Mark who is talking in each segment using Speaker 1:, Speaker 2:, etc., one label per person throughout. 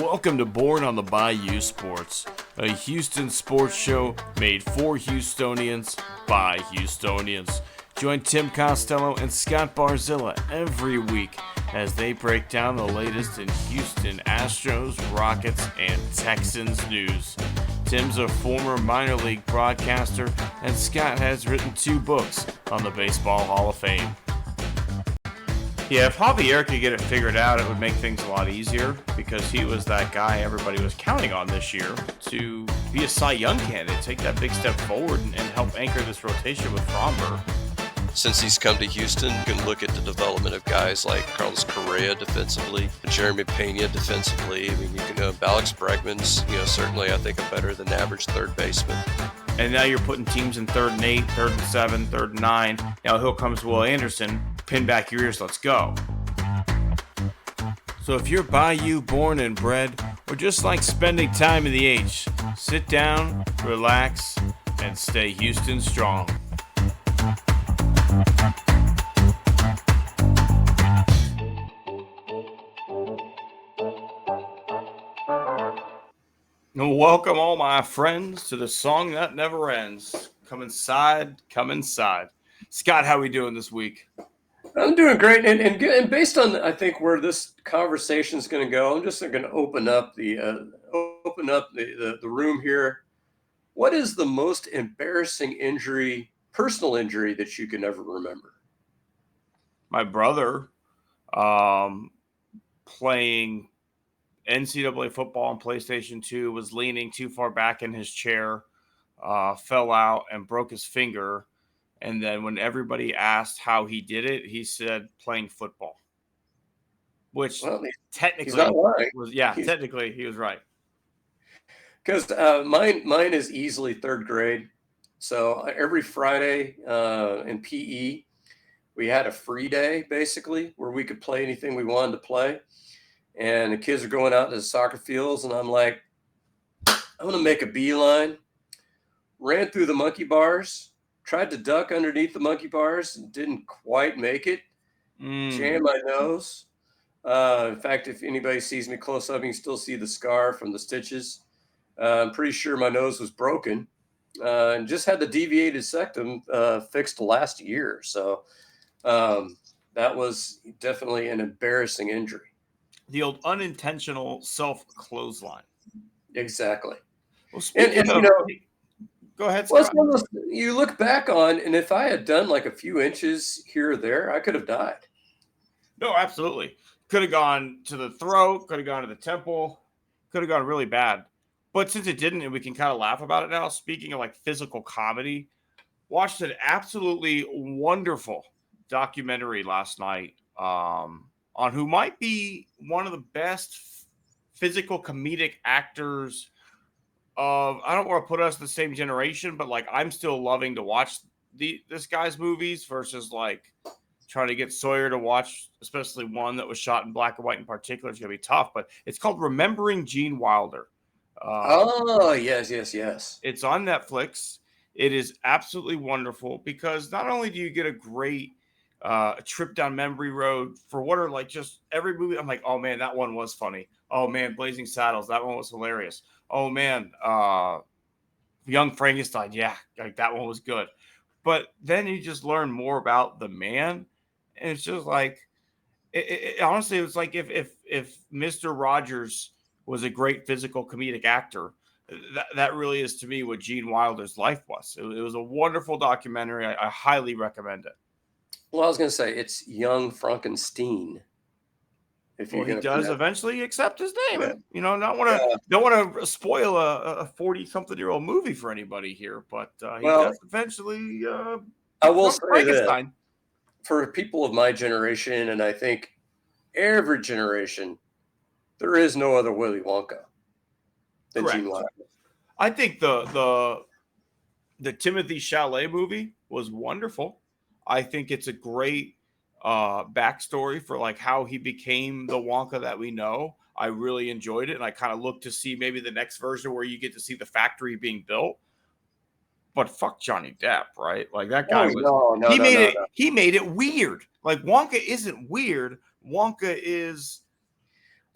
Speaker 1: Welcome to Born on the Bayou Sports, a Houston sports show made for Houstonians by Houstonians. Join Tim Costello and Scott Barzilla every week as they break down the latest in Houston Astros, Rockets, and Texans news. Tim's a former minor league broadcaster, and Scott has written 2 books on the Baseball Hall of Fame. Yeah, if Javier could get it figured out, it would make things a lot easier because he was that guy everybody was counting on this year to be a Cy Young candidate, take that big step forward and help anchor this rotation with Fromber.
Speaker 2: Since he's come to Houston, you can look at the development of guys like Carlos Correa defensively, Jeremy Pena defensively. I mean, you can Alex Bregman's, certainly I think a better than average third baseman.
Speaker 1: And now you're putting teams in 3rd and 8, 3rd and 7, 3rd and 9. Now here comes Will Anderson. Pin back your ears, let's go. So if you're Bayou born and bred, or just like spending time in the H, sit down, relax, and stay Houston strong. And welcome all my friends to the song that never ends. Come inside, come inside. Scott, how we doing this week?
Speaker 3: I'm doing great, and based on I think where this conversation is going to go, I'm just going to open up the room here. What is the most embarrassing injury, personal injury that you can ever remember?
Speaker 1: My brother, playing NCAA football on PlayStation 2, was leaning too far back in his chair, fell out and broke his finger. And then when everybody asked how he did it, he said playing football, which technically technically he was right.
Speaker 3: Because mine is easily 3rd grade. So every Friday in PE, we had a free day basically where we could play anything we wanted to play. And the kids are going out to the soccer fields, and I'm like, I'm going to make a beeline. Ran through the monkey bars. Tried to duck underneath the monkey bars and didn't quite make it. Jammed my nose. In fact, if anybody sees me close up, you can still see the scar from the stitches. I'm pretty sure my nose was broken. And just had the deviated septum fixed last year. So that was definitely an embarrassing injury.
Speaker 1: The old unintentional self-clothesline.
Speaker 3: Exactly.
Speaker 1: Well, go ahead, Scott.
Speaker 3: Well, you look back on, and if I had done like a few inches here or there, I could have died.
Speaker 1: No, absolutely. Could have gone to the throat, could have gone to the temple, could have gone really bad. But since it didn't, and we can kind of laugh about it now, speaking of like physical comedy, watched an absolutely wonderful documentary last night on who might be one of the best physical comedic actors I don't want to put us in the same generation, but like I'm still loving to watch this guy's movies versus like trying to get Sawyer to watch, especially one that was shot in black and white in particular. It's gonna be tough, but it's called Remembering Gene Wilder.
Speaker 3: Yes.
Speaker 1: It's on Netflix. It is absolutely wonderful because not only do you get a great trip down memory road for what are like just every movie. I'm like, oh man, that one was funny. Oh man, Blazing Saddles, that one was hilarious. Oh man, Young Frankenstein, yeah, like that one was good. But then you just learn more about the man, and it's just like, honestly, it was like if Mr. Rogers was a great physical comedic actor, that really is to me what Gene Wilder's life was. It was a wonderful documentary. I highly recommend it.
Speaker 3: Well, I was going to say it's Young Frankenstein.
Speaker 1: He does eventually accept his name. Yeah. Don't want to spoil a 40-something-year-old movie for anybody here, but he does eventually.
Speaker 3: I will say that for people of my generation, and I think every generation, there is no other Willy Wonka than Gene Wilder.
Speaker 1: I think the Timothy Chalamet movie was wonderful. I think it's a great backstory for like how he became the Wonka that we know. I really enjoyed it, and I kind of looked to see maybe the next version where you get to see the factory being built. But fuck Johnny Depp, right? Like that guy he made it weird. Like Wonka isn't weird. Wonka is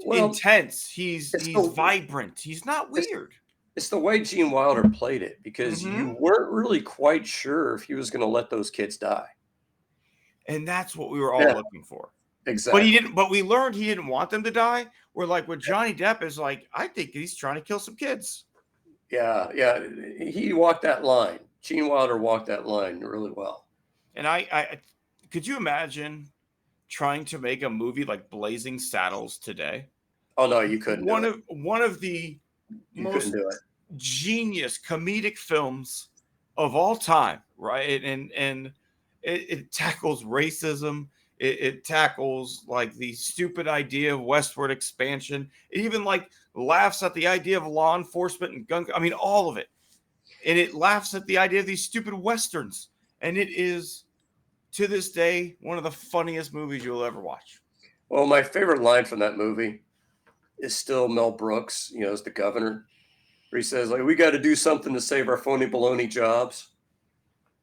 Speaker 1: intense. He's
Speaker 3: the,
Speaker 1: vibrant. He's not weird.
Speaker 3: It's the way Gene Wilder played it, because you weren't really quite sure if he was going to let those kids die.
Speaker 1: And that's what we were all looking for.
Speaker 3: Exactly.
Speaker 1: But he didn't. But we learned he didn't want them to die. We're like, with Johnny Depp is like, I think he's trying to kill some kids.
Speaker 3: Yeah. He walked that line. Gene Wilder walked that line really well.
Speaker 1: And I could you imagine trying to make a movie like Blazing Saddles today?
Speaker 3: Oh no, you couldn't.
Speaker 1: One of the most genius comedic films of all time, right? And it tackles racism. It tackles like the stupid idea of westward expansion. It even like laughs at the idea of law enforcement and gun. I mean, all of it. And it laughs at the idea of these stupid Westerns. And it is, to this day, one of the funniest movies you'll ever watch.
Speaker 3: Well, my favorite line from that movie is still Mel Brooks, as the governor, where he says, like, we got to do something to save our phony baloney jobs.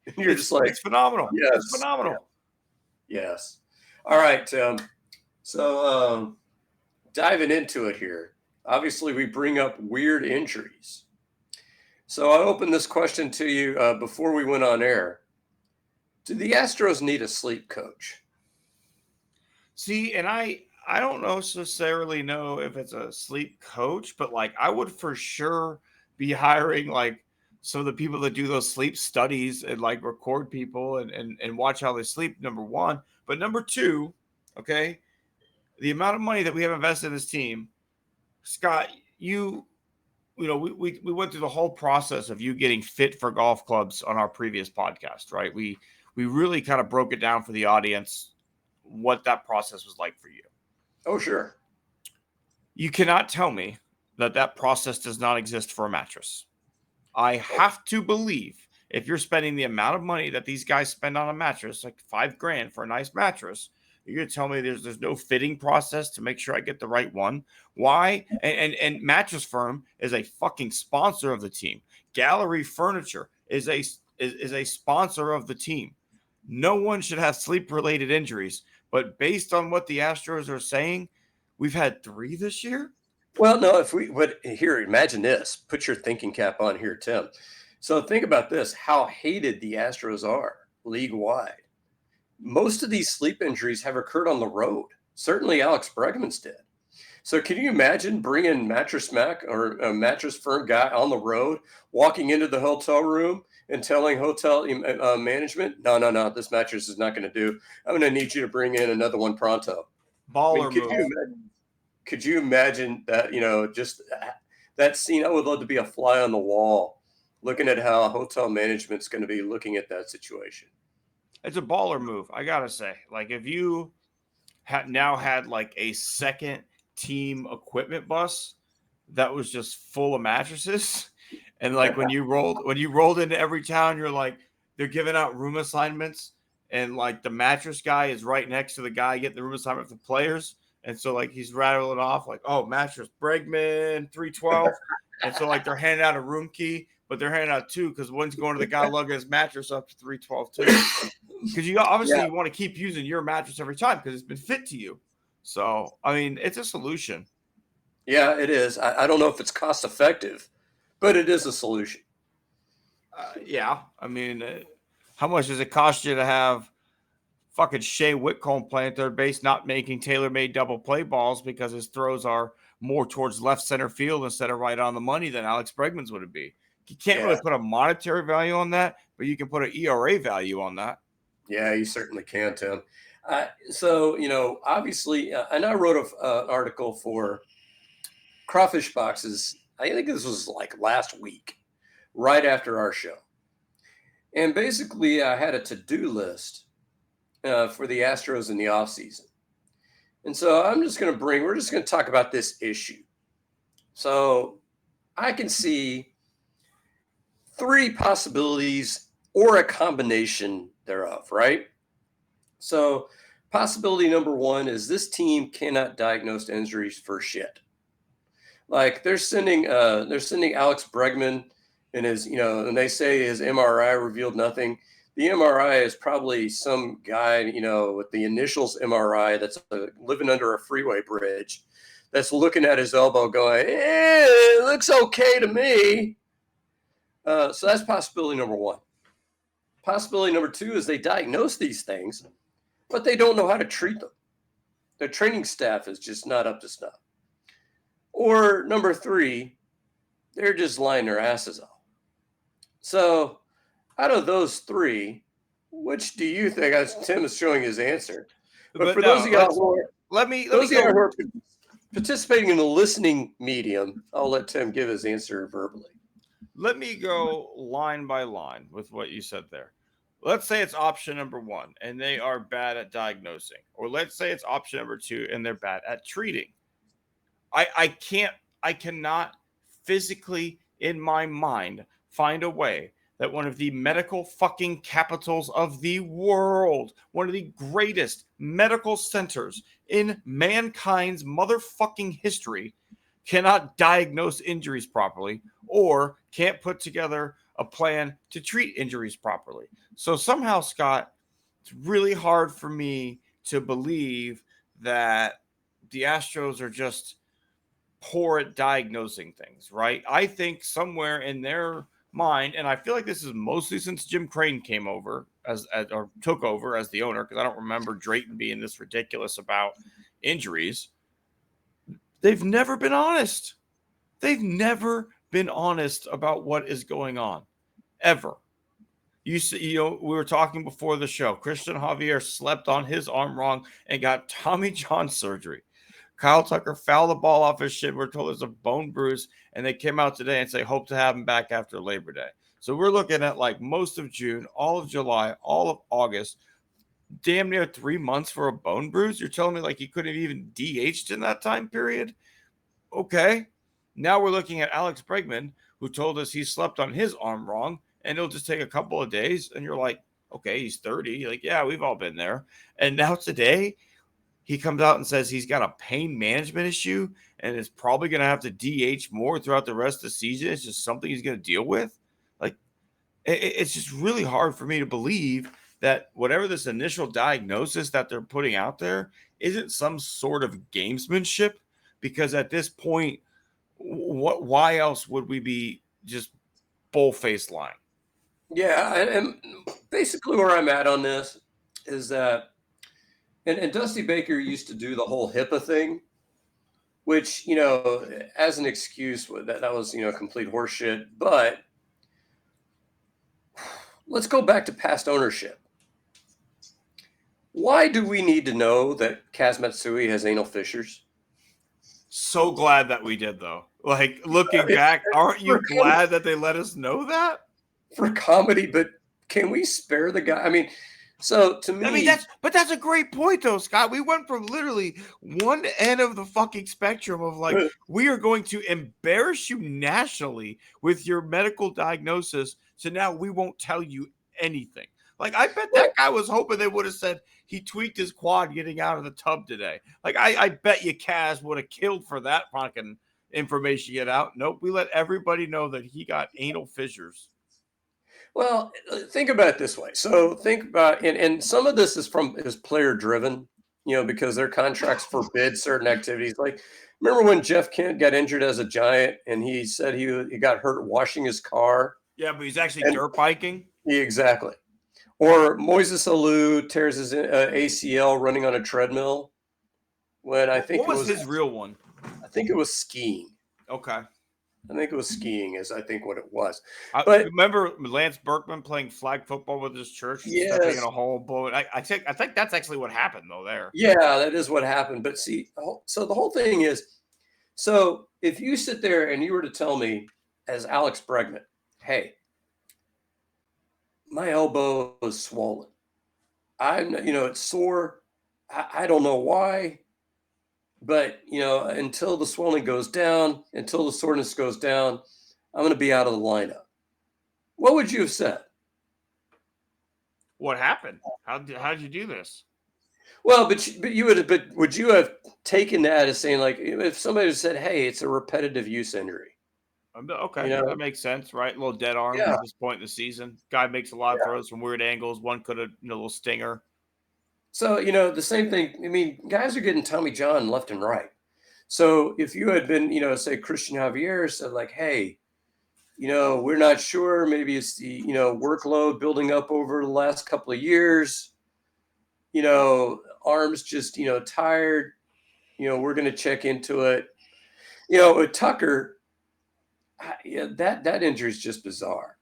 Speaker 3: And you're just like,
Speaker 1: it's phenomenal.
Speaker 3: Yes.
Speaker 1: It's phenomenal.
Speaker 3: Yeah. Yes. All right, Tim. So diving into it here, obviously we bring up weird injuries. So I opened this question to you before we went on air. Do the Astros need a sleep coach?
Speaker 1: See, and I don't necessarily know if it's a sleep coach, but like I would for sure be hiring like some of the people that do those sleep studies and like record people and watch how they sleep, number one. But number two, okay, the amount of money that we have invested in this team, Scott, we went through the whole process of you getting fit for golf clubs on our previous podcast, right? We really kind of broke it down for the audience, what that process was like for you.
Speaker 3: Oh, sure.
Speaker 1: You cannot tell me that process does not exist for a mattress. I have to believe if you're spending the amount of money that these guys spend on a mattress, like $5,000 for a nice mattress, you're going to tell me there's no fitting process to make sure I get the right one? Why? And Mattress Firm is a fucking sponsor of the team. Gallery Furniture is a sponsor of the team. No one should have sleep-related injuries. But based on what the Astros are saying, we've had 3 this year.
Speaker 3: Well, no, imagine this. Put your thinking cap on here, Tim. So think about this, how hated the Astros are league-wide. Most of these sleep injuries have occurred on the road. Certainly Alex Bregman's did. So can you imagine bringing Mattress Mac or a Mattress Firm guy on the road, walking into the hotel room and telling hotel management, no, this mattress is not going to do. I'm going to need you to bring in another one pronto.
Speaker 1: Baller move.
Speaker 3: Could you imagine that, just that scene? I would love to be a fly on the wall looking at how hotel management's going to be looking at that situation.
Speaker 1: It's a baller move, I got to say. Like, if you now had like a second team equipment bus that was just full of mattresses, and like when you rolled into every town, you're like, they're giving out room assignments, and like the mattress guy is right next to the guy getting the room assignment for the players. And so like he's rattling off like, oh, Mattress Bregman 312. And so like they're handing out a room key, but they're handing out 2 because one's going to the guy lugging his mattress up to 312 too. Because you obviously you want to keep using your mattress every time because it's been fit to you. So I mean, it's a solution.
Speaker 3: Yeah, it is. I don't know if it's cost effective, but it is a solution.
Speaker 1: Yeah, I mean, how much does it cost you to have fucking Shea Whitcomb playing third base, not making tailor-made double play balls because his throws are more towards left center field instead of right on the money than Alex Bregman's would be? You can't really put a monetary value on that, but you can put an ERA value on that. Yeah,
Speaker 3: you certainly can, Tim. So, obviously, and I wrote an article for Crawfish Boxes. I think this was like last week, right after our show. And basically, I had a to-do list for the Astros in the offseason. And so we're just going to talk about this issue. So I can see 3 possibilities or a combination thereof, right? So possibility number 1 is this team cannot diagnose injuries for shit. Like they're sending Alex Bregman and his, and they say his MRI revealed nothing. The MRI is probably some guy, with the initials MRI that's living under a freeway bridge that's looking at his elbow going, it looks okay to me. So that's possibility number one. Possibility number two is they diagnose these things, but they don't know how to treat them. Their training staff is just not up to snuff. Or number three, they're just lying their asses off. So out of those three, which do you think, as Tim is showing his answer, but for those of y'all who are participating in the listening medium, I'll let Tim give his answer verbally.
Speaker 1: Let me go line by line with what you said there. Let's say it's option number one and they are bad at diagnosing, or let's say it's option number two and they're bad at treating. I cannot physically in my mind find a way that one of the medical fucking capitals of the world, one of the greatest medical centers in mankind's motherfucking history, cannot diagnose injuries properly or can't put together a plan to treat injuries properly. So somehow, Scott, it's really hard for me to believe that the Astros are just poor at diagnosing things, right? I think somewhere in their mind, and I feel like this is mostly since Jim Crane came over or took over as the owner, because I don't remember Drayton being this ridiculous about injuries. They've never been honest. They've never been honest about what is going on, ever. We were talking before the show. Cristian Javier slept on his arm wrong and got Tommy John surgery. Kyle Tucker fouled the ball off his shin. We're told it's a bone bruise, and they came out today and say hope to have him back after Labor Day. So we're looking at like most of June, all of July, all of August, damn near 3 months for a bone bruise. You're telling me like he couldn't have even DH'd in that time period? Okay. Now we're looking at Alex Bregman, who told us he slept on his arm wrong, and it'll just take a couple of days. And you're like, okay, he's 30. You're like, yeah, we've all been there. And now today, he comes out and says he's got a pain management issue and is probably going to have to DH more throughout the rest of the season. It's just something he's going to deal with. Like, it's just really hard for me to believe that whatever this initial diagnosis that they're putting out there isn't some sort of gamesmanship, because at this point, why else would we be just bull-faced lying?
Speaker 3: Yeah, and basically where I'm at on this is that, and Dusty Baker used to do the whole HIPAA thing, which, as an excuse, that was, complete horseshit. But let's go back to past ownership. Why do we need to know that Kaz Matsui has anal fissures?
Speaker 1: So glad that we did, though. Like, looking back, aren't you glad that they let us know that?
Speaker 3: For comedy, but can we spare the guy? I mean, so to me,
Speaker 1: that's a great point, though, Scott. We went from literally one end of the fucking spectrum of like, we are going to embarrass you nationally with your medical diagnosis, so now we won't tell you anything. Like, I bet that guy was hoping they would have said he tweaked his quad getting out of the tub today. Like, I bet you Kaz would have killed for that fucking information get out. Nope, we let everybody know that he got anal fissures.
Speaker 3: Well, think about it this way. So think about, and some of this is player driven, because their contracts forbid certain activities. Like, remember when Jeff Kent got injured as a Giant and he said he got hurt washing his car?
Speaker 1: Yeah, but he's actually dirt biking.
Speaker 3: Yeah, exactly. Or Moises Alou tears his ACL running on a treadmill. What
Speaker 1: was his real one?
Speaker 3: I think it was skiing.
Speaker 1: Okay.
Speaker 3: I think it was skiing is I think what it was.
Speaker 1: But remember Lance Berkman playing flag football with his church, stepping in a hole, blowing. I think that's actually what happened though there.
Speaker 3: Yeah, that is what happened. But see, so the whole thing is, so if you sit there and you were to tell me as Alex Bregman, hey, my elbow is swollen. It's sore. I don't know why. But, until the swelling goes down, until the soreness goes down, I'm going to be out of the lineup. What would you have said?
Speaker 1: What happened? How did you do this?
Speaker 3: Well, but would you have taken that as saying, like, if somebody said, hey, it's a repetitive use injury?
Speaker 1: Okay, that makes sense, right? A little dead arm at this point in the season. Guy makes a lot of throws from weird angles. One could have, a little stinger.
Speaker 3: So, the same thing. I mean, guys are getting Tommy John left and right. So if you had been, say Cristian Javier said like, hey, we're not sure, maybe it's the, workload building up over the last couple of years, arms just, tired, we're going to check into it. With Tucker, that injury is just bizarre.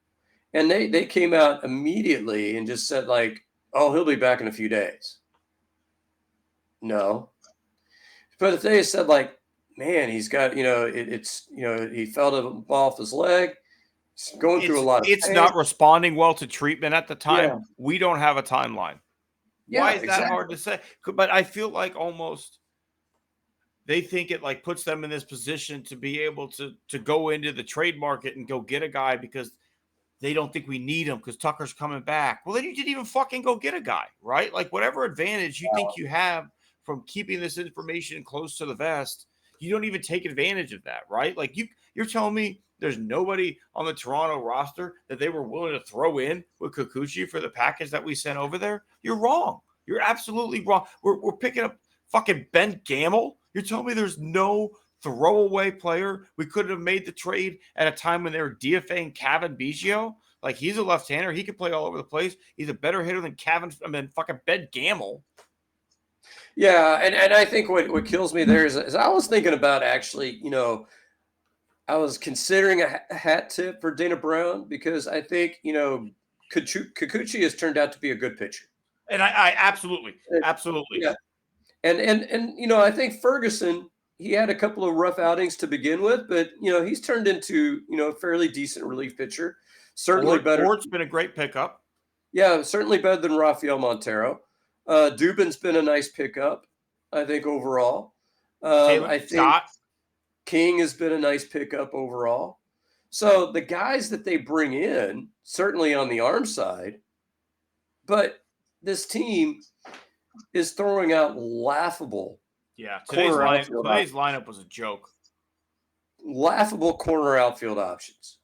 Speaker 3: And they came out immediately and just said like, oh, he'll be back in a few days. No. But if they said like, man, he's got, he fell to off his leg, he's going through a lot of
Speaker 1: It's
Speaker 3: pain.
Speaker 1: not responding well to treatment at the time.
Speaker 3: Yeah.
Speaker 1: We don't have a timeline. Why is that hard to say? But I feel like almost they think it like puts them in this position to be able to go into the trade market and go get a guy because they don't think we need him because Tucker's coming back. Well, then you didn't even fucking go get a guy, right? Like whatever advantage you think you have from keeping this information close to the vest, you don't even take advantage of that, right? Like you're telling me there's nobody on the Toronto roster that they were willing to throw in with Kikuchi for the package that we sent over there? You're wrong. You're absolutely wrong. We're picking up fucking Ben Gamble. You're telling me there's no throwaway player we could have made the trade at a time when they were DFAing Kevin Biggio? Like he's a left-hander. He can play all over the place. He's a better hitter than fucking Ben Gamble.
Speaker 3: Yeah, and I think what kills me there is I was thinking about actually, I was considering a hat tip for Dana Brown because I think, Kikuchi has turned out to be a good pitcher.
Speaker 1: And I absolutely.
Speaker 3: Yeah. And I think Ferguson, he had a couple of rough outings to begin with, but he's turned into, a fairly decent relief pitcher. Certainly better.
Speaker 1: Ford's been a great pickup.
Speaker 3: Yeah, certainly better than Rafael Montero. Dubin's been a nice pickup, I think, overall. I think Scott. King has been a nice pickup overall. So the guys that they bring in, certainly on the arm side, but this team is throwing out laughable.
Speaker 1: Yeah, today's lineup was a joke.
Speaker 3: Laughable corner outfield options.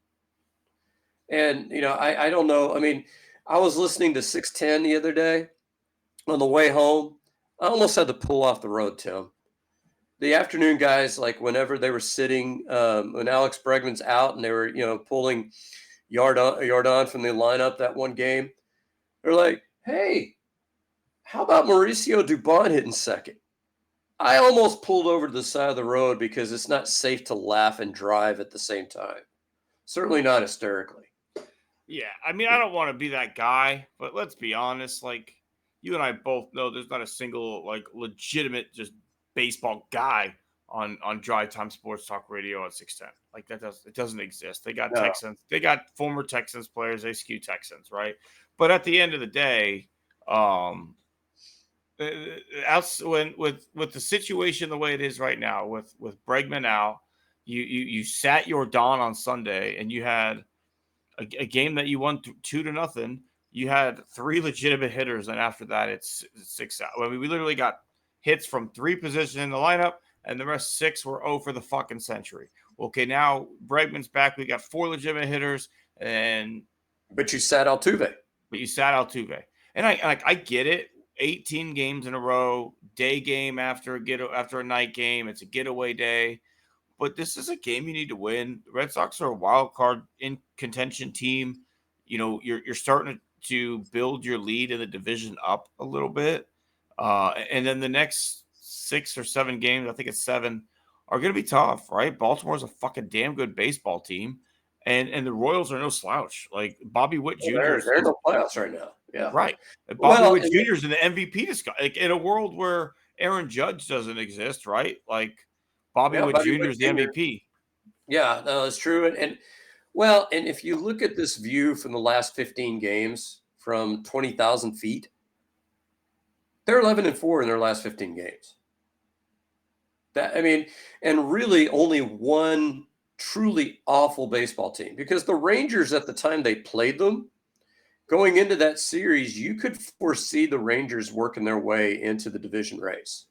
Speaker 3: And, I don't know. I mean, I was listening to 610 the other day on the way home. I almost had to pull off the road, Tim. The afternoon guys, like whenever they were sitting, when Alex Bregman's out and they were, pulling Yardon from the lineup that one game, they're like, hey, how about Mauricio Dubon hitting second? I almost pulled over to the side of the road because it's not safe to laugh and drive at the same time. Certainly not hysterically.
Speaker 1: Yeah, I mean, I don't want to be that guy, but let's be honest. Like, you and I both know there's not a single, like, legitimate just baseball guy on Drive Time Sports Talk Radio at 610. Like, it doesn't exist. They got Texans. They got former Texans players. They skew Texans, right? But at the end of the day, with the situation the way it is right now, with Bregman out, you sat your Don on Sunday and you had a game that you won 2-0. You had 3 legitimate hitters, and after that, it's 6 out. I mean, we literally got hits from 3 positions in the lineup, and the rest 6 were 0 for the fucking century. Okay, now Bregman's back. We got 4 legitimate hitters,
Speaker 3: but you sat Altuve.
Speaker 1: And I get it. 18 games in a row, day game after a night game. It's a getaway day. But this is a game you need to win. The Red Sox are a wild card in contention team. You're starting to build your lead in the division up a little bit. And then the next 6 or 7 games, I think it's 7, are going to be tough, right? Baltimore's a fucking damn good baseball team. And the Royals are no slouch. Like Bobby Witt Jr.
Speaker 3: They're in the playoffs right now. Yeah.
Speaker 1: Right. Bobby Witt Jr. is in the MVP discussion. Like, in a world where Aaron Judge doesn't exist, right? Like, Bobby Witt Jr. is the MVP.
Speaker 3: Yeah, no, that's true. And if you look at this view from the last 15 games from 20,000 feet, they're 11-4 in their last 15 games. And really only one truly awful baseball team, because the Rangers at the time they played them, going into that series, you could foresee the Rangers working their way into the division race.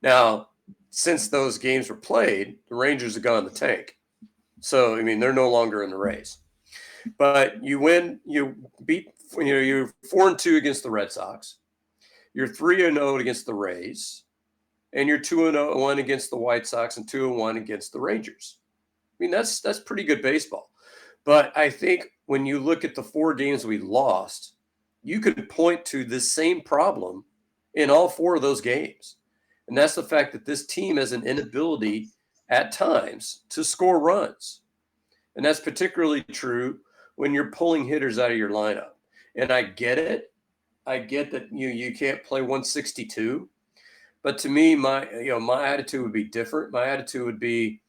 Speaker 3: Now, since those games were played, the Rangers have gone in the tank. So, they're no longer in the race. But you win, you beat, you're 4-2 against the Red Sox. You're 3-0 against the Rays. and you're 2-1 against the White Sox and 2-1 against the Rangers. I mean, that's pretty good baseball. But I think when you look at the 4 games we lost, you could point to the same problem in all 4 of those games. And that's the fact that this team has an inability at times to score runs. And that's particularly true when you're pulling hitters out of your lineup. And I get it. I get that you can't play 162. But to me, my attitude would be different. My attitude would be,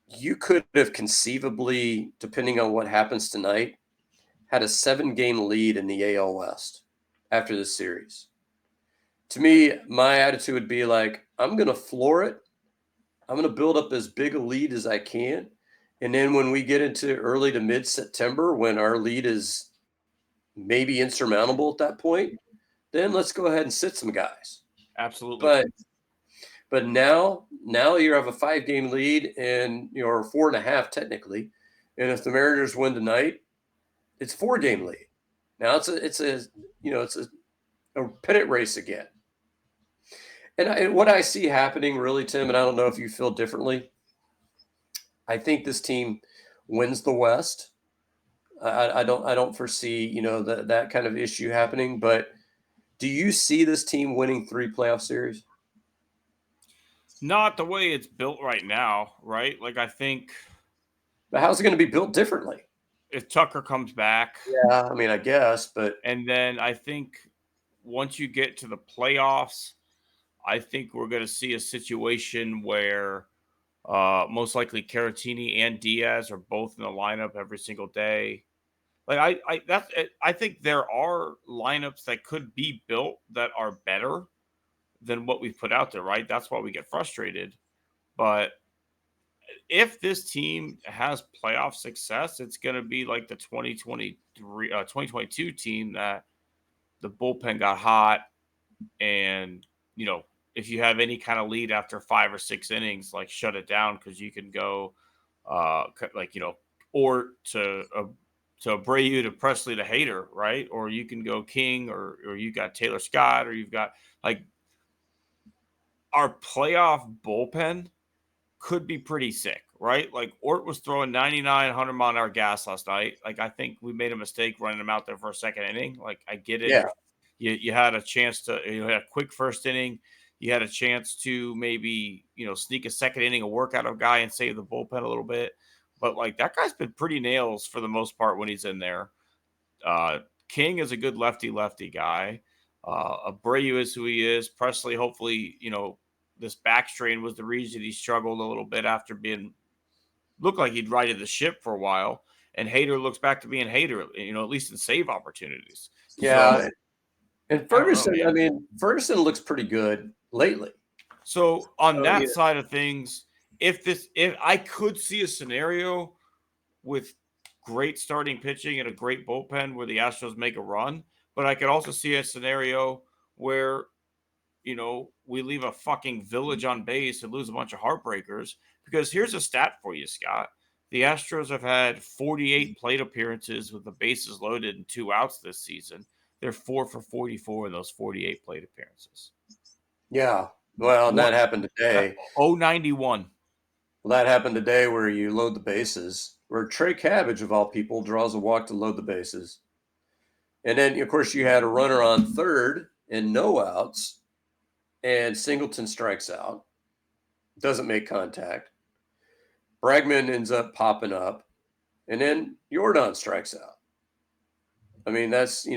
Speaker 3: you could have conceivably, depending on what happens tonight, had a 7-game lead in the AL West after this series. To me, my attitude would be like, I'm going to floor it. I'm going to build up as big a lead as I can. And then when we get into early to mid-September, when our lead is maybe insurmountable at that point, then let's go ahead and sit some guys.
Speaker 1: Absolutely.
Speaker 3: But now you have a 5-game lead and you're 4.5 technically. And if the Mariners win tonight, it's 4-game lead. Now it's a pennant race again. And what I see happening really, Tim, and I don't know if you feel differently, I think this team wins the West. I don't foresee, that kind of issue happening. But do you see this team winning 3 playoff series?
Speaker 1: Not the way it's built right now, right? Like, I think.
Speaker 3: But how's it going to be built differently?
Speaker 1: If Tucker comes back.
Speaker 3: Yeah, I mean, I guess, but.
Speaker 1: And then I think once you get to the playoffs, I think we're going to see a situation where most likely Caratini and Diaz are both in the lineup every single day. Like I think there are lineups that could be built that are better than what we've put out there, right? That's why we get frustrated. But if this team has playoff success, it's going to be like the 2022 team that the bullpen got hot. And, if you have any kind of lead after 5 or 6 innings, like, shut it down, because you can go or to Abreu to Presley to Hader, right? Or you can go King, or you got Taylor Scott, or you've got, like, our playoff bullpen could be pretty sick, right? Like, Ort was throwing 99, 100 mile an hour gas last night. Like, I think we made a mistake running him out there for a second inning. Like, I get it.
Speaker 3: Yeah.
Speaker 1: You had a chance to, had a quick first inning. You had a chance to maybe, sneak a second inning, a workout of a guy, and save the bullpen a little bit. But, like, that guy's been pretty nails for the most part when he's in there. King is a good lefty guy. Abreu is who he is. Presley, hopefully, this back strain was the reason he struggled a little bit after looked like he'd righted the ship for a while. And Hader looks back to being Hader, at least in save opportunities.
Speaker 3: Yeah.
Speaker 1: So,
Speaker 3: and Ferguson, Ferguson looks pretty good lately.
Speaker 1: So on that side of things, if I could see a scenario with great starting pitching and a great bullpen where the Astros make a run, but I could also see a scenario where, we leave a fucking village on base and lose a bunch of heartbreakers. Because here's a stat for you, Scott. The Astros have had 48 plate appearances with the bases loaded and 2 outs this season. They're 4 for 44 in those 48 plate appearances.
Speaker 3: Yeah. Well, that happened today.
Speaker 1: 091.
Speaker 3: Well, that happened today where you load the bases, where Trey Cabbage, of all people, draws a walk to load the bases. And then, of course, you had a runner on third and no outs, and Singleton strikes out, doesn't make contact. Bregman ends up popping up, and then Jordan strikes out. I mean, that's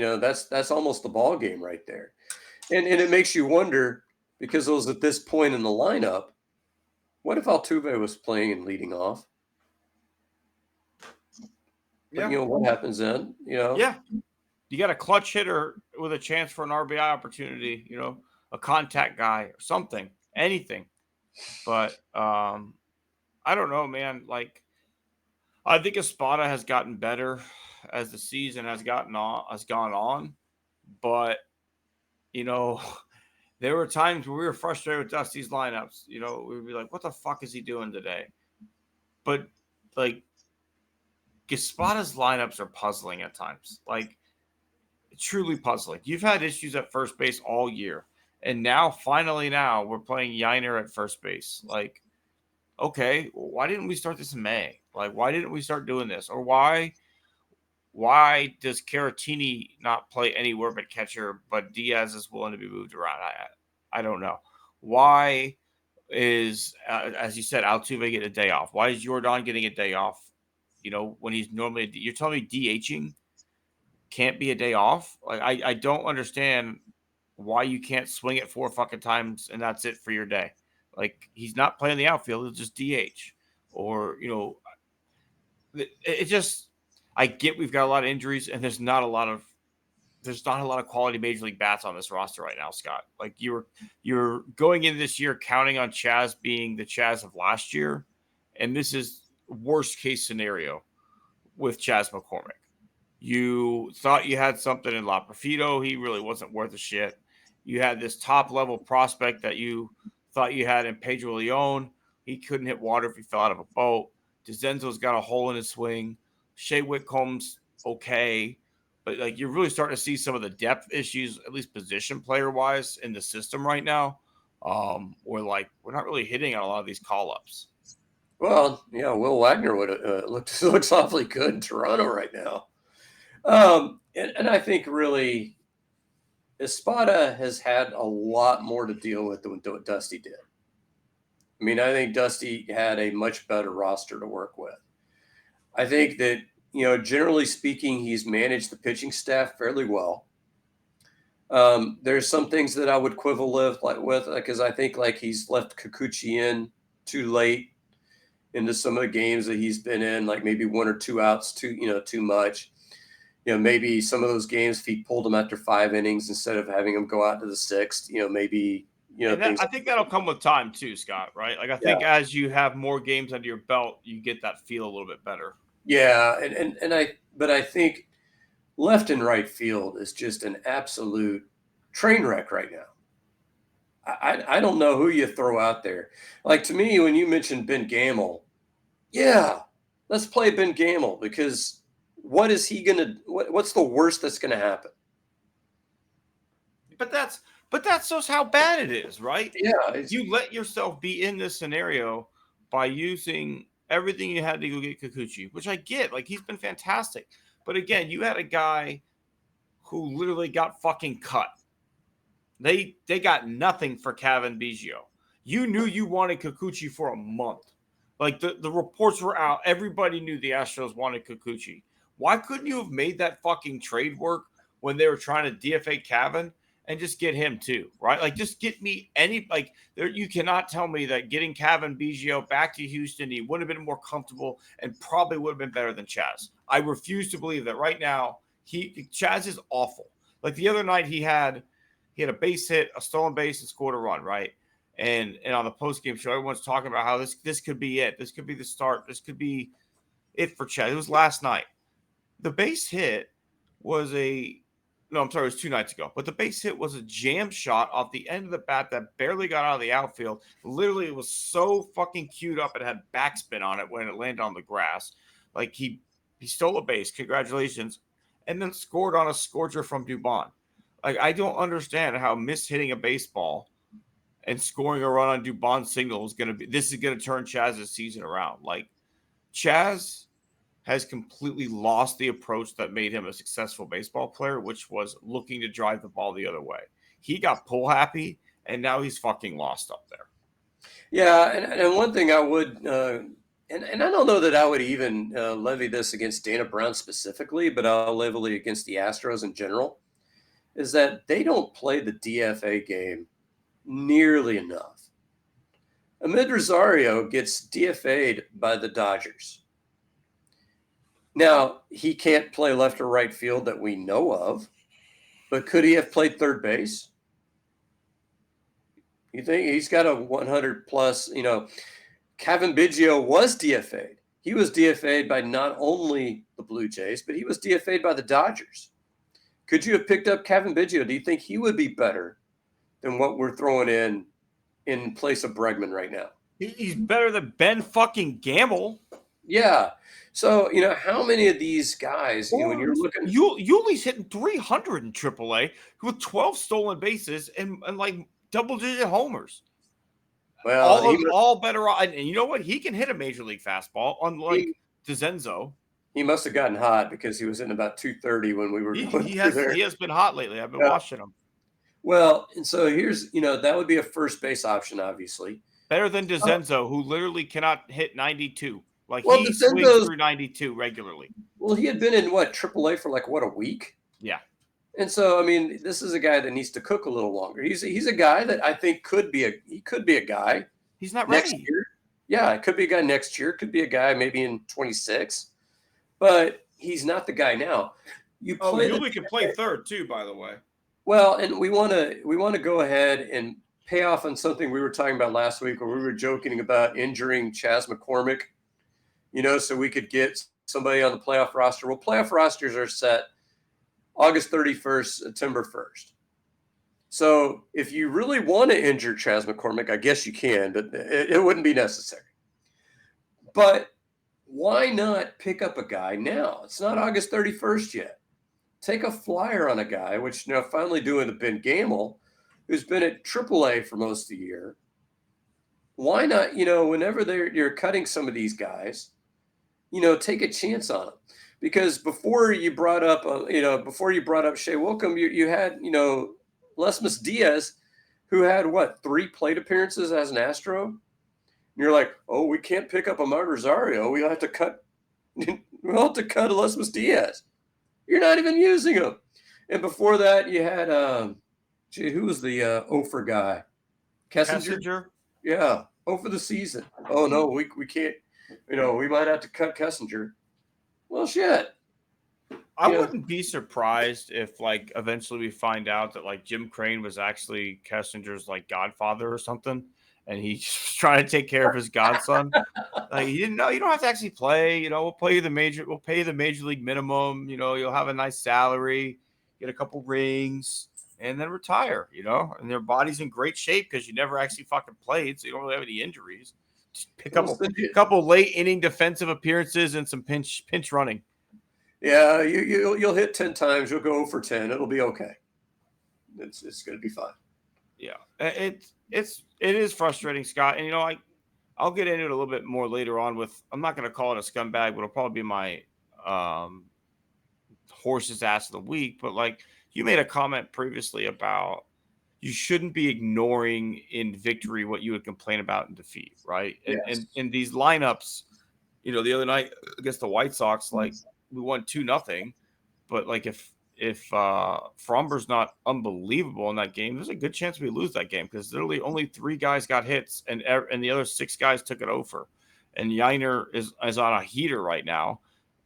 Speaker 3: almost the ball game right there. And it makes you wonder, because it was at this point in the lineup, what if Altuve was playing and leading off?
Speaker 1: Yeah.
Speaker 3: But, what happens then?
Speaker 1: Yeah. You got a clutch hitter with a chance for an RBI opportunity, a contact guy or something, anything. But I don't know, man. Like, I think Espada has gotten better as the season has gone on. But, there were times where we were frustrated with Dusty's lineups. We'd be like, what the fuck is he doing today? But, like, Espada's lineups are puzzling at times. Like, truly puzzling. You've had issues at first base all year. And now, finally, now we're playing Yiner at first base. Like, okay, why didn't we start this in May? Like, why didn't we start doing this? Or why does Caratini not play anywhere but catcher, but Diaz is willing to be moved around? I don't know. Why is, as you said, Altuve getting a day off? Why is Jordan getting a day off? When he's normally, you're telling me DHing can't be a day off? Like, I don't understand why you can't swing it 4 fucking times and that's it for your day. Like, he's not playing the outfield, he'll just DH. Or, it just, I get we've got a lot of injuries and there's not a lot of quality major league bats on this roster right now, Scott. Like, you're going in this year counting on Chaz being the Chaz of last year, and this is worst case scenario with Chaz McCormick. You thought you had something in La Profito. He really wasn't worth a shit. You had this top level prospect that you thought you had in Pedro Leon. He couldn't hit water if he fell out of a boat. DeZenzo's got a hole in his swing. Shea Whitcomb's okay. But, like, you're really starting to see some of the depth issues, at least position player wise, in the system right now. We're not really hitting on a lot of these call ups.
Speaker 3: Well, yeah, Will Wagner would looks awfully good in Toronto right now. And I think really Espada has had a lot more to deal with than what Dusty did. I mean, I think Dusty had a much better roster to work with. I think that, generally speaking, he's managed the pitching staff fairly well. There's some things that I would quibble with, because I think he's left Kikuchi in too late into some of the games that he's been in, like maybe 1 or 2 outs too much. Maybe some of those games, if he pulled him after 5 innings instead of having him go out to the 6th, maybe,
Speaker 1: I think that'll come with time too, Scott, right? Like, I think as you have more games under your belt, you get that feel a little bit better.
Speaker 3: Yeah. But I think left and right field is just an absolute train wreck right now. I don't know who you throw out there. Like, to me, when you mentioned Ben Gamel, yeah, let's play Ben Gamel, because what is he going to, what's the worst that's going to happen?
Speaker 1: But that shows how bad it is, right?
Speaker 3: Yeah.
Speaker 1: You let yourself be in this scenario by using everything you had to go get Kikuchi, which I get. Like, he's been fantastic. But again, you had a guy who literally got fucking cut. They got nothing for Cavan Biggio. You knew you wanted Kikuchi for a month. Like, the reports were out. Everybody knew the Astros wanted Kikuchi. Why couldn't you have made that fucking trade work when they were trying to DFA Cavan and just get him too, right? Like, just get me you cannot tell me that getting Cavan Biggio back to Houston, he would have been more comfortable and probably would have been better than Chaz. I refuse to believe that right now. Chaz is awful. Like, the other night he had a base hit, a stolen base, and scored a run, right? And on the post-game show, everyone's talking about how this could be it. This could be the start. This could be it for Chaz. It was last night. The base hit was it was 2 nights ago. But the base hit was a jam shot off the end of the bat that barely got out of the outfield. Literally, it was so fucking queued up, it had backspin on it when it landed on the grass. Like, he stole a base. Congratulations. And then scored on a scorcher from Dubon. Like, I don't understand how mishitting a baseball and scoring a run on Dubon's signal is going to turn Chaz's season around. Like, Chaz has completely lost the approach that made him a successful baseball player, which was looking to drive the ball the other way. He got pull happy, and now he's fucking lost up there.
Speaker 3: Yeah, and one thing I would, and I don't know that I would even levy this against Dana Brown specifically, but I'll levy it against the Astros in general, is that they don't play the DFA game nearly enough. Amid Rosario gets DFA'd by the Dodgers. Now, he can't play left or right field that we know of, but could he have played third base? You think he's got a 100 plus, Cavan Biggio was DFA'd. He was DFA'd by not only the Blue Jays, but he was DFA'd by the Dodgers. Could you have picked up Cavan Biggio? Do you think he would be better than what we're throwing in place of Bregman right now?
Speaker 1: He's better than Ben fucking Gamble.
Speaker 3: Yeah. So, how many of these guys, when you're looking,
Speaker 1: Yuli's hitting 300 in AAA with 12 stolen bases and like double-digit homers.
Speaker 3: well,
Speaker 1: All better. And you know what? He can hit a major league fastball, unlike DeZenzo.
Speaker 3: he must have gotten hot because he was in about 230 when we were going through there.
Speaker 1: He has been hot lately. I've been watching him.
Speaker 3: Well, and so here's, that would be a first base option, obviously.
Speaker 1: Better than DeZenzo, who literally cannot hit 92. Like, he swings through 92 regularly.
Speaker 3: Well, he had been in AAA for a week?
Speaker 1: Yeah.
Speaker 3: And so, I mean, this is a guy that needs to cook a little longer. He's a guy that I think could be a guy.
Speaker 1: He's not
Speaker 3: next
Speaker 1: ready.
Speaker 3: year. Yeah, it could be a guy next year. Could be a guy maybe in 26. But he's not the guy now.
Speaker 1: Yuli can play third too, by the way.
Speaker 3: Well, and we want to go ahead and pay off on something we were talking about last week, where we were joking about injuring Chas McCormick, so we could get somebody on the playoff roster. Well, playoff rosters are set August 31st, September 1st. So if you really want to injure Chas McCormick, I guess you can, but it wouldn't be necessary. But why not pick up a guy now? It's not August 31st yet. Take a flyer on a guy, which finally doing the Ben Gamel, who's been at AAA for most of the year. Why not, whenever you're cutting some of these guys, take a chance on them. Because before you brought up Shea Wilcom, you had, Lesmus Diaz, who had 3 plate appearances as an Astro. And you're like, oh, we can't pick up Amar Rosario. We'll have to cut Lesmus Diaz. You're not even using him. And before that, you had who was the Ofer guy? Kessinger? Yeah, for the season. Oh no, we can't. We might have to cut Kessinger. Well, shit.
Speaker 1: I wouldn't be surprised if eventually we find out that Jim Crane was actually Kessinger's godfather or something, and he's just trying to take care of his godson. He didn't know. You don't have to actually play. We'll pay you the major league minimum. You'll have a nice salary, get a couple rings, and then retire. And their body's in great shape because you never actually fucking played, so you don't really have any injuries. Just pick up a couple late inning defensive appearances and some pinch running.
Speaker 3: Yeah, you'll hit 10 times. You'll go for 10. It'll be okay. It's going to be fine.
Speaker 1: Yeah, it is frustrating, Scott. And I'll get into it a little bit more later on with, I'm not going to call it a scumbag, but it'll probably be my horse's ass of the week. But you made a comment previously about you shouldn't be ignoring in victory what you would complain about in defeat, right?
Speaker 3: Yes.
Speaker 1: And in these lineups, the other night against the White Sox, we won 2-0, but if Fromber's not unbelievable in that game, there's a good chance we lose that game because literally only 3 guys got hits and the other 6 guys took it over. And Yainer is on a heater right now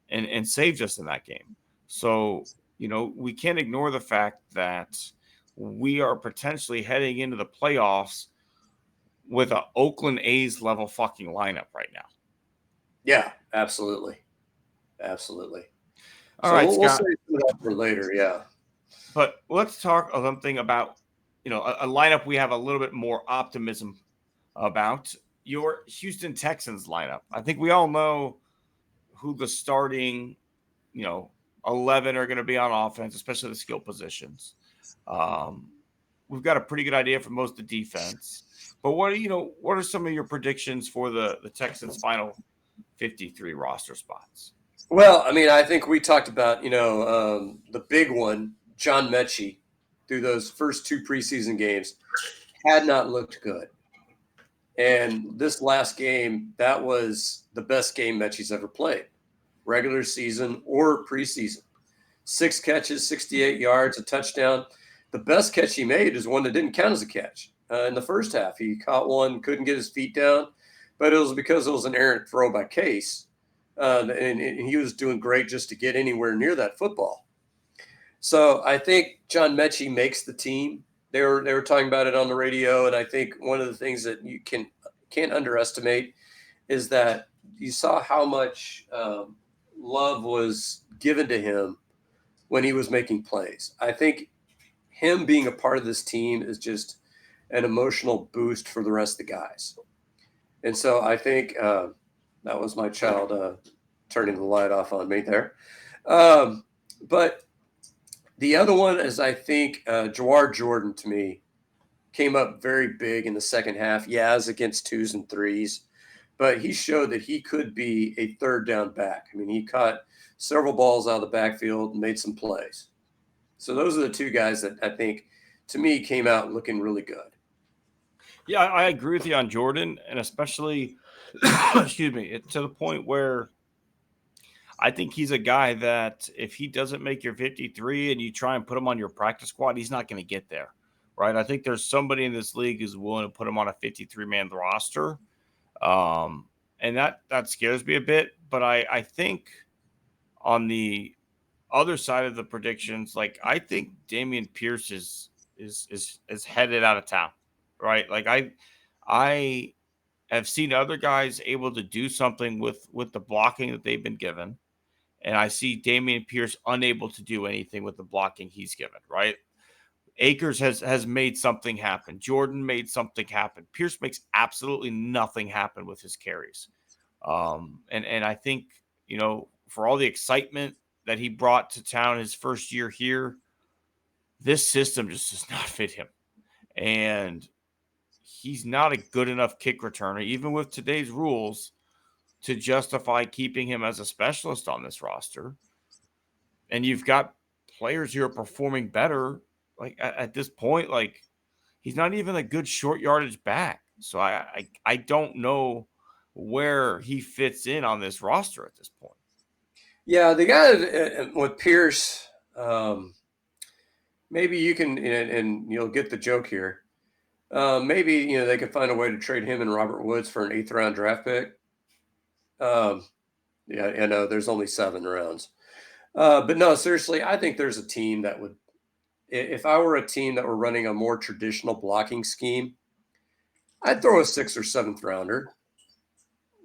Speaker 1: and saved us in that game. So, we can't ignore the fact that we are potentially heading into the playoffs with an Oakland A's level fucking lineup right now.
Speaker 3: Yeah, absolutely. Absolutely.
Speaker 1: All right,
Speaker 3: we'll
Speaker 1: Scott.
Speaker 3: save that for later, yeah.
Speaker 1: But let's talk something about, a lineup we have a little bit more optimism about. Your Houston Texans lineup. I think we all know who the starting, 11 are going to be on offense, especially the skill positions. We've got a pretty good idea for most of the defense. But what are some of your predictions for the Texans' final 53 roster spots?
Speaker 3: Well, I mean, I think we talked about, the big one, John Mechie, through those first 2 preseason games, had not looked good. And this last game, that was the best game Mechie's ever played, regular season or preseason. 6 catches, 68 yards, a touchdown. The best catch he made is one that didn't count as a catch. In the first half, he caught one, couldn't get his feet down, but it was because it was an errant throw by Case. And he was doing great just to get anywhere near that football. So I think John Mechie makes the team. They were talking about it on the radio, and I think one of the things that you can't underestimate is that you saw how much love was given to him when he was making plays. I think him being a part of this team is just an emotional boost for the rest of the guys. And so I think that was my child turning the light off on me there. But the other one is, I think, Jawar Jordan, to me, came up very big in the second half. Yeah, as against 2s and 3s, but he showed that he could be a third down back. I mean, he caught several balls out of the backfield and made some plays. So those are the two guys that I think, to me, came out looking really good.
Speaker 1: Yeah, I agree with you on Jordan, and especially, excuse me, to the point where I think he's a guy that if he doesn't make your 53 and you try and put him on your practice squad, he's not going to get there, right? I think there's somebody in this league who's willing to put him on a 53-man roster, and that scares me a bit. But I think on the other side of the predictions, like I think Dameon Pierce is headed out of town, right? Like I have seen other guys able to do something with the blocking that they've been given, and I see Dameon Pierce unable to do anything with the blocking he's given, right? Akers has made something happen. Jordan made something happen. Pierce makes absolutely nothing happen with his carries. And I think, for all the excitement that he brought to town his first year here, this system just does not fit him. And he's not a good enough kick returner, even with today's rules, to justify keeping him as a specialist on this roster. And you've got players who are performing better. Like at this point, like he's not even a good short yardage back. So I don't know where he fits in on this roster at this point.
Speaker 3: Yeah, the guy with Pierce, maybe you can, and you'll get the joke here. Maybe, they could find a way to trade him and Robert Woods for an 8th round draft pick. Yeah, I know there's only 7 rounds. But no, seriously, I think there's a team that would, if I were a team that were running a more traditional blocking scheme, I'd throw a 6th or 7th rounder.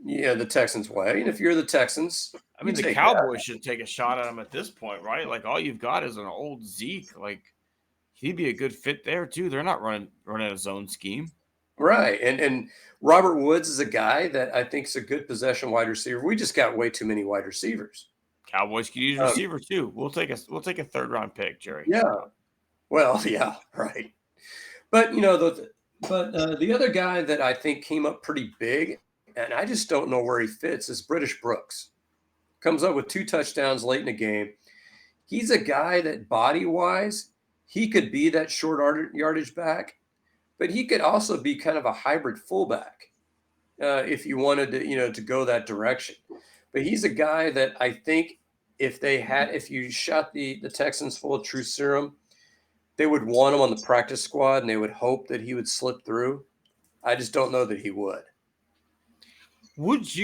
Speaker 3: Yeah, the Texans way. And if you're the Texans,
Speaker 1: I mean, the Cowboys should take a shot at him at this point, right? Like all you've got is an old Zeke. Like he'd be a good fit there too. They're not running a zone scheme.
Speaker 3: Right. And Robert Woods is a guy that I think is a good possession wide receiver. We just got way too many wide receivers.
Speaker 1: Cowboys could use receivers too. We'll take a 3rd round pick, Jerry.
Speaker 3: Yeah. Well, yeah, right. But the other guy that I think came up pretty big, and I just don't know where he fits, is British Brooks. Comes up with 2 touchdowns late in the game. He's a guy that body-wise, he could be that short yardage back, but he could also be kind of a hybrid fullback if you wanted to, to go that direction. But he's a guy that I think if you shot the Texans full of truth serum, they would want him on the practice squad and they would hope that he would slip through. I just don't know that he would.
Speaker 1: Could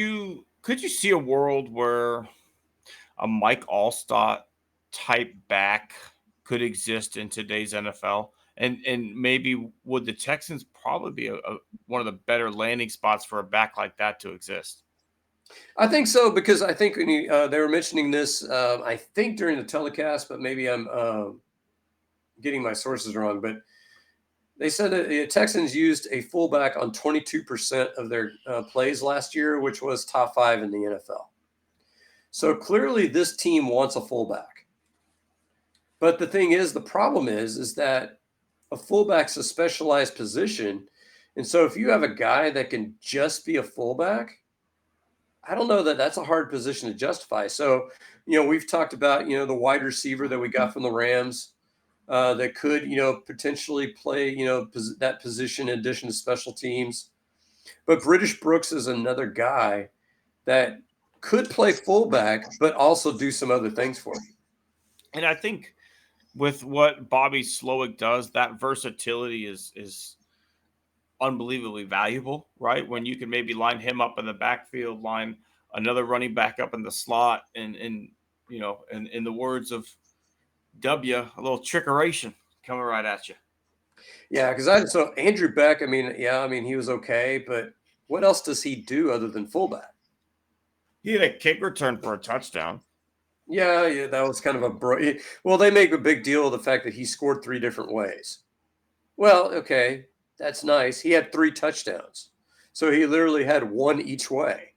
Speaker 1: you see a world where a Mike Allstott type back could exist in today's NFL? And maybe would the Texans probably be one of the better landing spots for a back like that to exist?
Speaker 3: I think so, because I think when they were mentioning this, I think during the telecast, but maybe I'm getting my sources wrong, but they said that the Texans used a fullback on 22% of their plays last year, which was top 5 in the NFL. So clearly this team wants a fullback. But the thing is, the problem is that a fullback's a specialized position. And so if you have a guy that can just be a fullback, I don't know that that's a hard position to justify. So, we've talked about, the wide receiver that we got from the Rams that could, potentially play, that position in addition to special teams. But British Brooks is another guy that could play fullback, but also do some other things for you.
Speaker 1: And I think with what Bobby Slowick does, that versatility is unbelievably valuable, right? When you can maybe line him up in the backfield, line another running back up in the slot, and in the words of W, a little trickeration coming right at you.
Speaker 3: Yeah, because so Andrew Beck, he was okay, but what else does he do other than fullback?
Speaker 1: He had a kick return for a touchdown.
Speaker 3: Yeah, that was kind of well, they make a big deal of the fact that he scored 3 different ways. Well, okay, that's nice. He had 3 touchdowns. So he literally had 1 each way.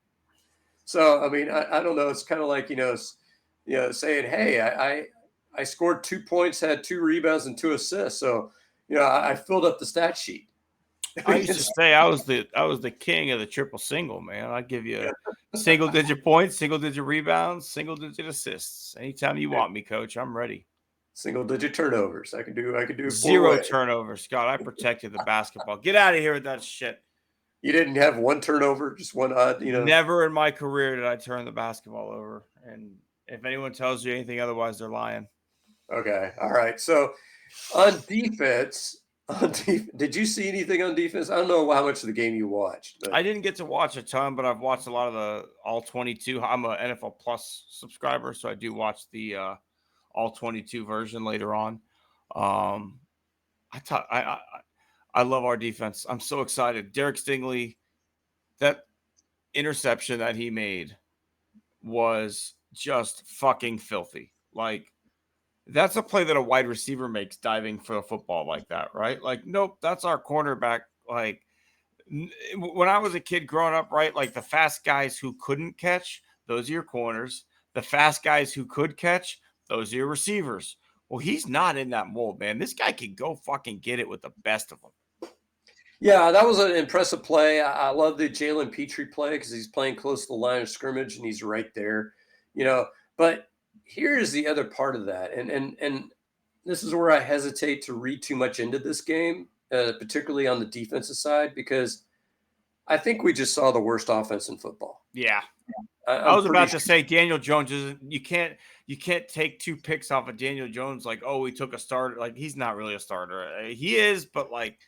Speaker 3: So, I mean, I don't know. It's kind of like, saying, hey, I scored 2 points, had 2 rebounds and 2 assists. So, I filled up the stat sheet.
Speaker 1: I used to say I was the king of the triple single, man. I'd give you single digit points, single digit rebounds, single digit assists. Anytime you want me, coach, I'm ready.
Speaker 3: Single digit turnovers. I could do it
Speaker 1: 0
Speaker 3: 4 ways.
Speaker 1: turnovers, Scott. I protected the basketball. Get out of here with that shit.
Speaker 3: You didn't have one turnover, just one odd,
Speaker 1: Never in my career did I turn the basketball over. And if anyone tells you anything otherwise, they're lying.
Speaker 3: Okay. All right. So on defense, did you see anything on defense? I don't know how much of the game you watched, but
Speaker 1: I didn't get to watch a ton, but I've watched a lot of the all 22. I'm a NFL Plus subscriber, so I do watch the all 22 version later on. I love our defense. I'm so excited. Derek Stingley, that interception that he made was just fucking filthy. Like, that's a play that a wide receiver makes diving for a football like that, right? Like, nope, that's our cornerback. Like, when I was a kid growing up, right? Like, the fast guys who couldn't catch, those are your corners. The fast guys who could catch, those are your receivers. Well, he's not in that mold, man. This guy can go fucking get it with the best of them.
Speaker 3: yeah, that was an impressive play. I love the Jalen Petrie play because he's playing close to the line of scrimmage and he's right there, But here's the other part of that, and this is where I hesitate to read too much into this game, particularly on the defensive side, because I think we just saw the worst offense in football.
Speaker 1: Yeah. I was about to say Daniel Jones isn't. You can't take 2 picks off of Daniel Jones like, oh, we took a starter. Like, he's not really a starter. He is, but like,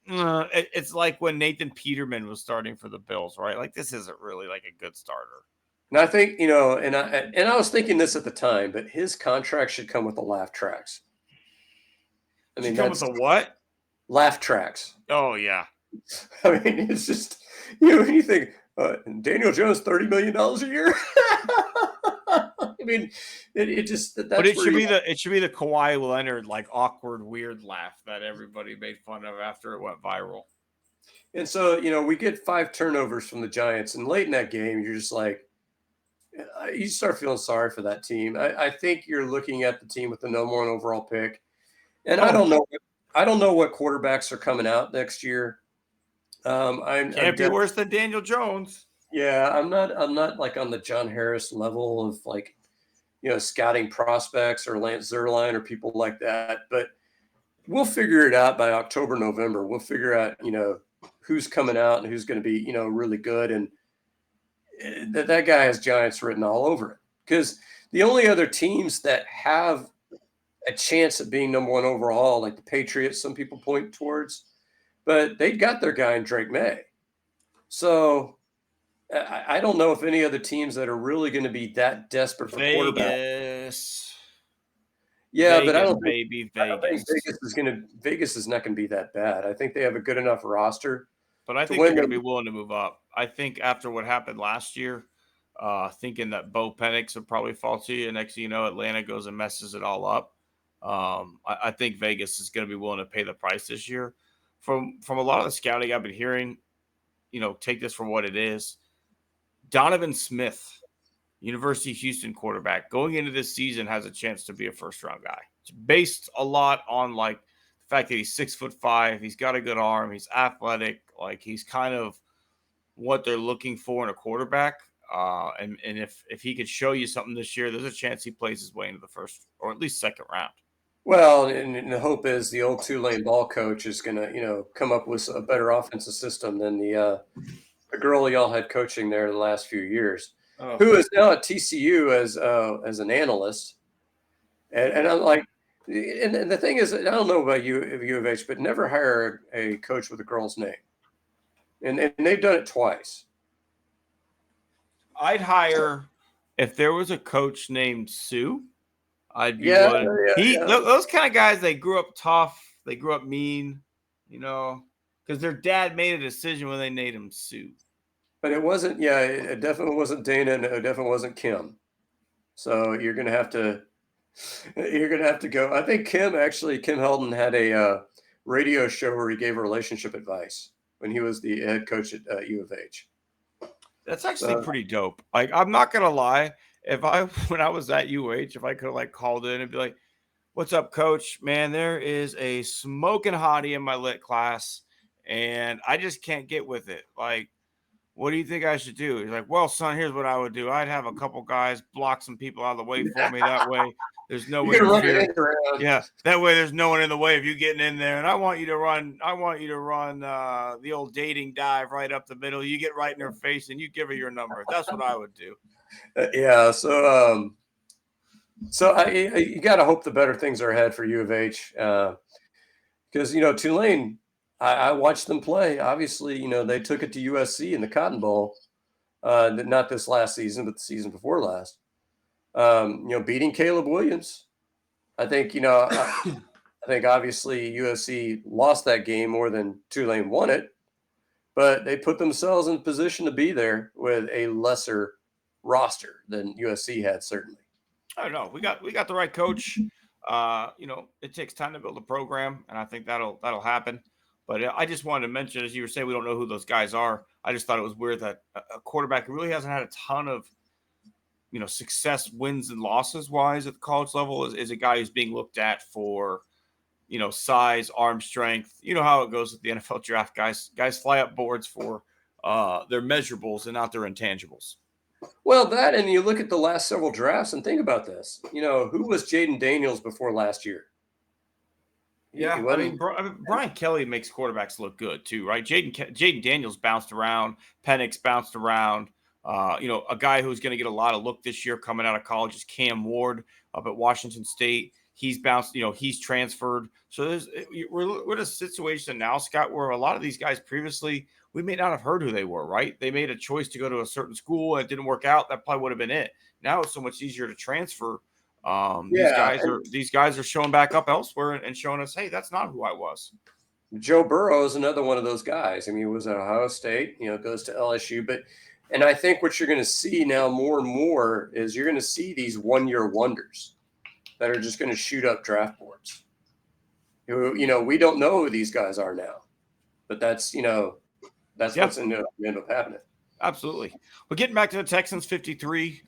Speaker 1: it's like when Nathan Peterman was starting for the Bills, right? Like, this isn't really like a good starter.
Speaker 3: And I think, and I was thinking this at the time, but his contract should come with the laugh tracks.
Speaker 1: I mean, come with the what?
Speaker 3: Laugh tracks.
Speaker 1: Oh yeah.
Speaker 3: I mean, it's just you think Daniel Jones $30 million a year. I mean, it just that's.
Speaker 1: But it should be the Kawhi Leonard like awkward weird laugh that everybody made fun of after it went viral.
Speaker 3: And so we get 5 turnovers from the Giants, and late in that game, you're just like, you start feeling sorry for that team. I think you're looking at the team with the number 1 overall pick, and I don't know what quarterbacks are coming out next year.
Speaker 1: Can't be worse than Daniel Jones.
Speaker 3: Yeah, I'm not like on the John Harris level of like, scouting prospects or Lance Zierlein or people like that. But we'll figure it out by October, November. We'll figure out, who's coming out and who's going to be, really good. And that guy has Giants written all over it, because the only other teams that have a chance at being number 1 overall, like the Patriots, some people point towards, but they got their guy in Drake May. So I don't know if any other teams that are really going to be that desperate for quarterback. Yeah,
Speaker 1: Vegas,
Speaker 3: but I don't
Speaker 1: think
Speaker 3: Vegas is not going to be that bad. I think they have a good enough roster.
Speaker 1: But I think they're going to be willing to move up. I think after what happened last year, thinking that Bo Penix would probably fall to you, next thing you know, Atlanta goes and messes it all up. I think Vegas is going to be willing to pay the price this year. From a lot of the scouting I've been hearing, take this for what it is. Donovan Smith, University of Houston quarterback, going into this season has a chance to be a first-round guy. It's based a lot on like the fact that he's 6'5", he's got a good arm, he's athletic, like he's kind of what they're looking for in a quarterback. And if he could show you something this year, there's a chance he plays his way into the first or at least second round.
Speaker 3: Well, and the hope is the old Tulane ball coach is going to, come up with a better offensive system than the girl y'all had coaching there the last few years, who is now at TCU as an analyst. And I'm like, and the thing is, I don't know about U of H, but never hire a coach with a girl's name. And they've done it twice.
Speaker 1: I'd hire, if there was a coach named Sue, I'd be those kind of guys, they grew up tough, they grew up mean, because their dad made a decision when they named him Sue.
Speaker 3: But it wasn't, it definitely wasn't Dana, and it definitely wasn't Kim. So you're gonna have to go. I think Kim Helton had a radio show where he gave relationship advice when he was the head coach at U of H.
Speaker 1: That's actually pretty dope. Like, I'm not gonna lie, when I was at UH, if I could have like called in and be like, "What's up, coach? Man, there is a smoking hottie in my lit class, and I just can't get with it. Like, what do you think I should do?" He's like, "Well, son, here's what I would do. I'd have a couple guys block some people out of the way for me. That way, there's no
Speaker 3: You're gonna run your
Speaker 1: interference.
Speaker 3: hand around.
Speaker 1: Yeah, that way there's no one in the way of you getting in there. And I want you to run. I want you to run the old dating dive right up the middle. You get right in her face and you give her your number. That's what I would do."
Speaker 3: Yeah. So you got to hope the better things are ahead for U of H, because Tulane. I watched them play. Obviously, they took it to USC in the Cotton Bowl, not this last season, but the season before last. Beating Caleb Williams. I think I think obviously USC lost that game more than Tulane won it, but they put themselves in position to be there with a lesser roster than USC had, certainly.
Speaker 1: I don't know. We got the right coach. It takes time to build a program, and I think that'll happen. But I just wanted to mention, as you were saying, we don't know who those guys are. I just thought it was weird that a quarterback who really hasn't had a ton of success, wins and losses wise at the college level is a guy who's being looked at for size, arm strength. You know how it goes with the NFL draft. Guys fly up boards for their measurables and not their intangibles.
Speaker 3: Well, that, and you look at the last several drafts and think about this. Who was Jaden Daniels before last year?
Speaker 1: Yeah, I mean, Brian Kelly makes quarterbacks look good too, right? Jaden Daniels bounced around. Penix bounced around. A guy who's going to get a lot of look this year coming out of college is Cam Ward up at Washington State. He's bounced, he's transferred. So we're in a situation now, Scott, where a lot of these guys previously, we may not have heard who they were, right? They made a choice to go to a certain school and it didn't work out. That probably would have been it. Now it's so much easier to transfer. These guys are showing back up elsewhere and showing us, hey, that's not who I was.
Speaker 3: Joe Burrow is another one of those guys. I mean, he was at Ohio State, goes to LSU, and I think what you're going to see now more and more is you're going to see these 1-year wonders that are just going to shoot up draft boards. We don't know who these guys are now, but that's what's end up happening.
Speaker 1: Absolutely. But getting back to the Texans 53,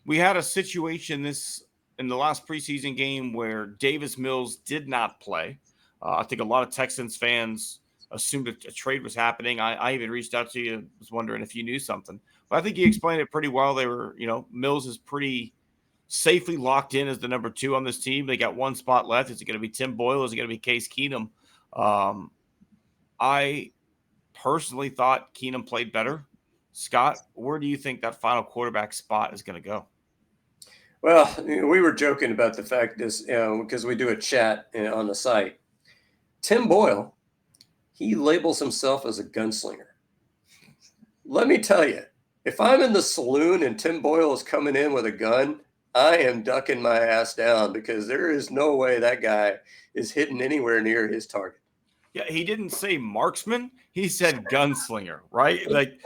Speaker 1: we had a situation in the last preseason game where Davis Mills did not play. I think a lot of Texans fans assumed a trade was happening. I even reached out to you, was wondering if you knew something. But I think you explained it pretty well. They were, Mills is pretty safely locked in as the number 2 on this team. They got one spot left. Is it going to be Tim Boyle? Is it going to be Case Keenum? I personally thought Keenum played better. Scott, where do you think that final quarterback spot is going to go?
Speaker 3: Well, we were joking about the fact this, because we do a chat on the site. Tim Boyle, he labels himself as a gunslinger. Let me tell you, if I'm in the saloon and Tim Boyle is coming in with a gun, I am ducking my ass down because there is no way that guy is hitting anywhere near his target.
Speaker 1: Yeah, he didn't say marksman. He said gunslinger, right? Like,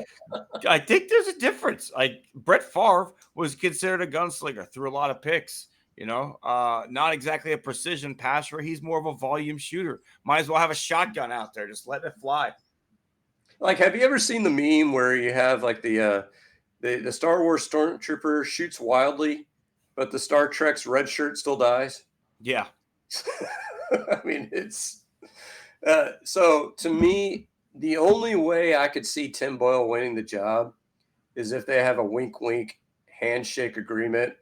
Speaker 1: I think there's a difference. Like, Brett Favre was considered a gunslinger, threw a lot of picks, not exactly a precision passer. He's more of a volume shooter. Might as well have a shotgun out there. Just let it fly.
Speaker 3: Like, have you ever seen the meme where you have like the Star Wars stormtrooper shoots wildly, but the Star Trek's red shirt still dies?
Speaker 1: Yeah.
Speaker 3: I mean, it's... so to me, the only way I could see Tim Boyle winning the job is if they have a wink handshake agreement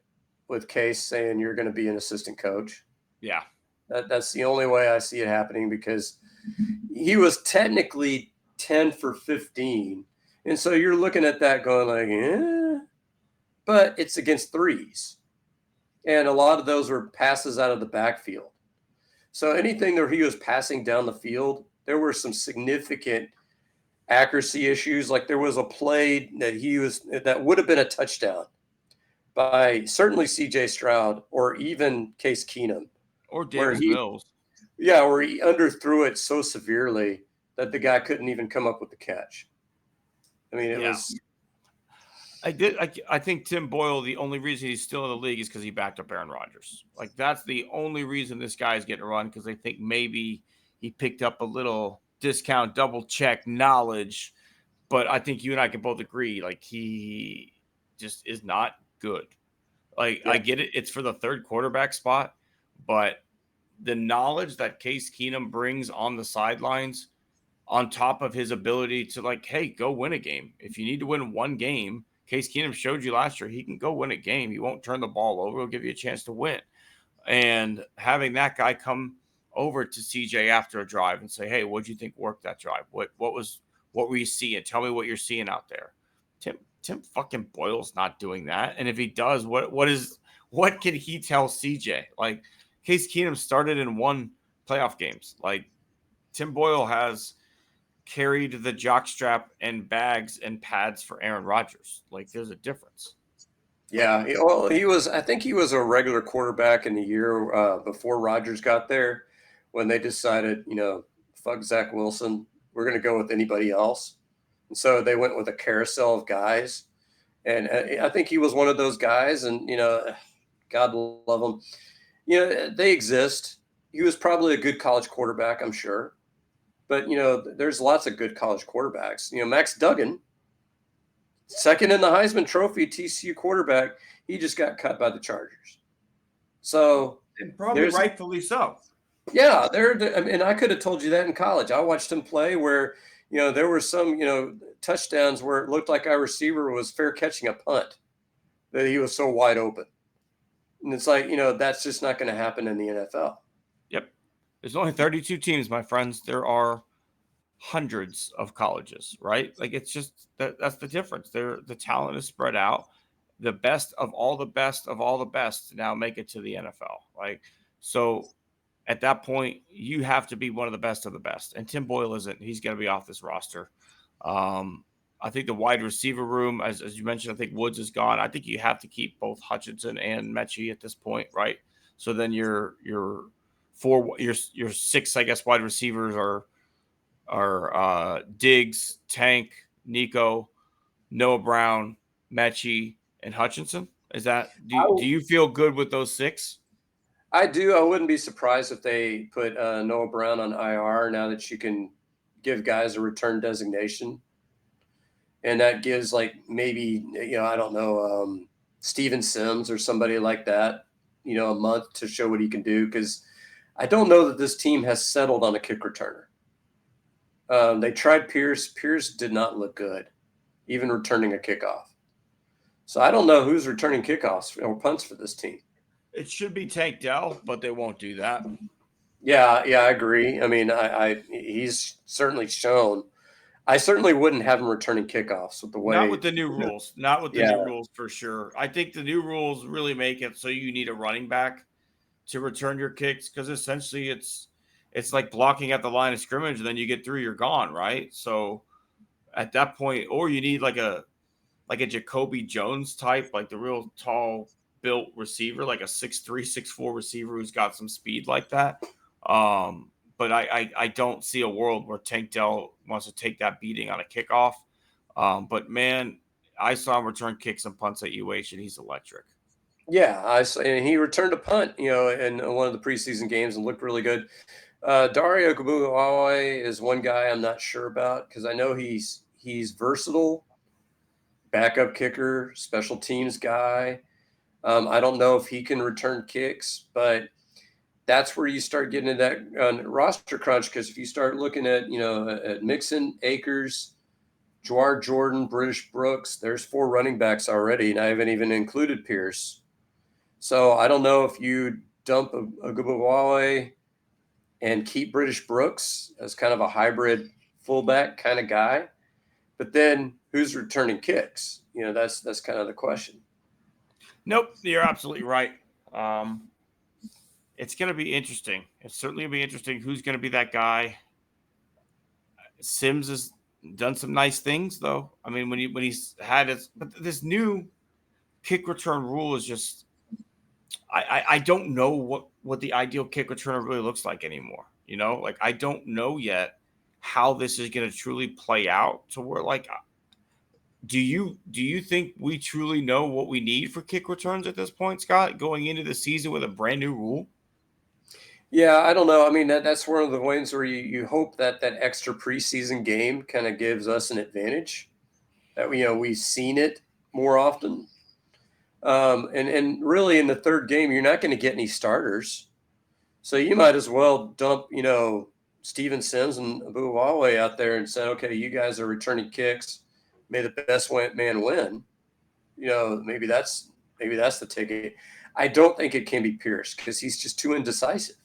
Speaker 3: with Case saying you're going to be an assistant coach.
Speaker 1: Yeah.
Speaker 3: That's the only way I see it happening, because he was technically 10 for 15. And so you're looking at that going like, but it's against threes. And a lot of those were passes out of the backfield. So anything that he was passing down the field, there were some significant accuracy issues. Like there was a play that would have been a touchdown by certainly C.J. Stroud or even Case Keenum.
Speaker 1: Or Davis Mills.
Speaker 3: Yeah, where he underthrew it so severely that the guy couldn't even come up with the catch. I mean, it was...
Speaker 1: I think Tim Boyle, the only reason he's still in the league is because he backed up Aaron Rodgers. Like, that's the only reason this guy's getting run, because they think maybe he picked up a little discount, double check knowledge but I think you and I can both agree, like, he just is not good. Like, I get it. It's for the third quarterback spot, but the knowledge that Case Keenum brings on the sidelines, on top of his ability to, like, hey, go win a game. If you need to win one game, Case Keenum showed you last year he can go win a game. He won't turn the ball over. He'll give you a chance to win. And having that guy come over to CJ after a drive and say, hey, what do you think worked that drive? What were you seeing? Tell me what you're seeing out there. Tim fucking Boyle's not doing that. And if he does, what can he tell CJ? Like, Case Keenum started in 1 playoff games. Like, Tim Boyle has carried the jockstrap and bags and pads for Aaron Rodgers. Like, there's a difference.
Speaker 3: Yeah, I think he was a regular quarterback in the year before Rodgers got there, when they decided, fuck Zach Wilson, we're going to go with anybody else. And so they went with a carousel of guys. And I think he was one of those guys. And, God love him. They exist. He was probably a good college quarterback, I'm sure. But, there's lots of good college quarterbacks. Max Duggan, second in the Heisman Trophy, TCU quarterback, he just got cut by the Chargers. So,
Speaker 1: and probably rightfully so.
Speaker 3: Yeah, and I could have told you that in college. I watched him play where, there were some, touchdowns where it looked like our receiver was fair catching a punt, that he was so wide open. And it's like, that's just not going to happen in the NFL.
Speaker 1: Yep. There's only 32 teams, my friends. There are hundreds of colleges, right? Like, it's just that's the difference. The talent is spread out. The best of all the best of all the best now make it to the NFL. Like, so at that point, you have to be one of the best of the best. And Tim Boyle isn't. He's going to be off this roster. I think the wide receiver room, as you mentioned, I think Woods is gone. I think you have to keep both Hutchinson and Mechie at this point, right? So then your 6, I guess, wide receivers are Diggs, Tank, Nico, Noah Brown, Mechie, and Hutchinson. Is that do you feel good with those 6?
Speaker 3: I do. I wouldn't be surprised if they put Noah Brown on IR now that you can give guys a return designation. And that gives, like, maybe, I don't know, Steven Sims or somebody like that, a month to show what he can do. Because I don't know that this team has settled on a kick returner. They tried Pierce. Pierce did not look good, even returning a kickoff. So I don't know who's returning kickoffs or punts for this team.
Speaker 1: It should be Tank Dell, but they won't do that.
Speaker 3: Yeah, I agree. I mean, he's certainly shown. I certainly wouldn't have him returning kickoffs with the way.
Speaker 1: Not with the new rules. Not with the new rules, for sure. I think the new rules really make it so you need a running back to return your kicks, because essentially it's like blocking at the line of scrimmage, and then you get through, you're gone, right? So at that point, or you need like a Jacoby Jones type, like the real tall built receiver, like a 6'3", 6'4" receiver who's got some speed like that. But I don't see a world where Tank Dell wants to take that beating on a kickoff. But man, I saw him return kicks and punts at UH, and he's electric.
Speaker 3: Yeah, and he returned a punt, in one of the preseason games and looked really good. Dario Ogunbowale is one guy I'm not sure about, because I know he's versatile, backup kicker, special teams guy. I don't know if he can return kicks, but that's where you start getting into that roster crunch. Because if you start looking at, at Mixon, Akers, Jawar Jordan, British Brooks, there's 4 running backs already, and I haven't even included Pierce. So I don't know if you dump Ogunbowale and keep British Brooks as kind of a hybrid fullback kind of guy, but then who's returning kicks? That's kind of the question.
Speaker 1: Nope, you're absolutely right. It's going to be interesting. It's certainly going to be interesting who's going to be that guy. Sims has done some nice things, though. I mean, when he's had it, but this new kick return rule is just, I don't know what the ideal kick returner really looks like anymore. Like, I don't know yet how this is going to truly play out to where, like, do you think we truly know what we need for kick returns at this point, Scott, going into the season with a brand new rule?
Speaker 3: Yeah, I don't know. I mean, that's one of the ways where you hope that that extra preseason game kind of gives us an advantage. That we've seen it more often. And really in the third game, you're not going to get any starters. So you might as well dump, Steven Sims and Abu Huawei out there and say, okay, you guys are returning kicks. May the best man win. Maybe that's the ticket. I don't think it can be Pierce because he's just too indecisive.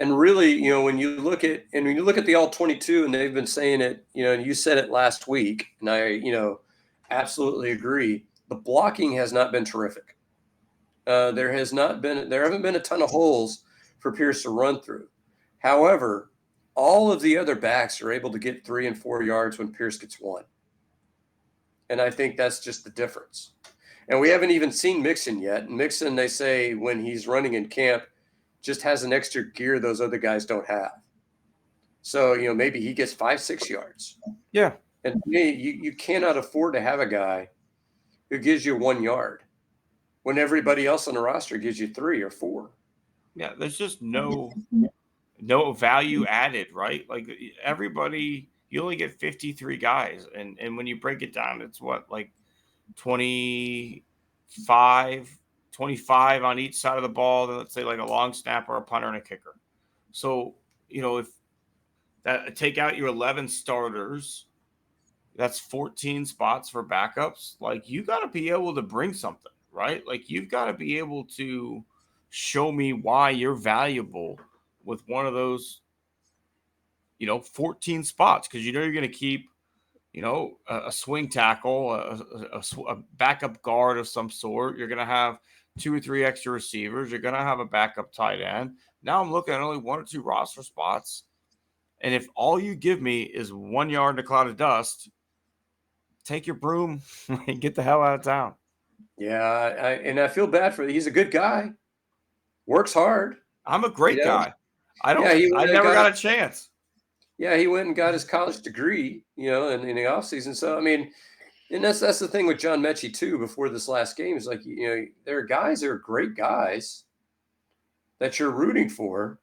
Speaker 3: And really, when you look at the all 22, and they've been saying it, and you said it last week, and I, absolutely agree. The blocking has not been terrific. There haven't been a ton of holes for Pierce to run through. However, all of the other backs are able to get 3 and 4 yards when Pierce gets 1. And I think that's just the difference. And we haven't even seen Mixon yet. And Mixon, they say when he's running in camp, just has an extra gear those other guys don't have. So, maybe he gets 5-6 yards.
Speaker 1: Yeah.
Speaker 3: And to me, you cannot afford to have a guy who gives you 1 yard when everybody else on the roster gives you 3 or 4.
Speaker 1: Yeah, there's just no value added, right? Like everybody, you only get 53 guys, and when you break it down, it's what, like 25 on each side of the ball. Then let's say like a long snapper, a punter, and a kicker. So if that take out your 11 starters, that's 14 spots for backups. Like you got to be able to bring something, right? Like you've got to be able to show me why you're valuable with one of those 14 spots, because you're going to keep a swing tackle, a backup guard of some sort. You're going to have 2 or 3 extra receivers. You're going to have a backup tight end. Now I'm looking at only 1 or 2 roster spots, and if all you give me is 1 yard in a cloud of dust, take your broom and get the hell out of town.
Speaker 3: Yeah, I feel bad for him. He's a good guy, works hard.
Speaker 1: I'm a great guy. I never got a chance.
Speaker 3: Yeah, he went and got his college degree, in the offseason. So, I mean, and that's the thing with John Mechie, too, before this last game. Is like, there are guys that are great guys that you're rooting for,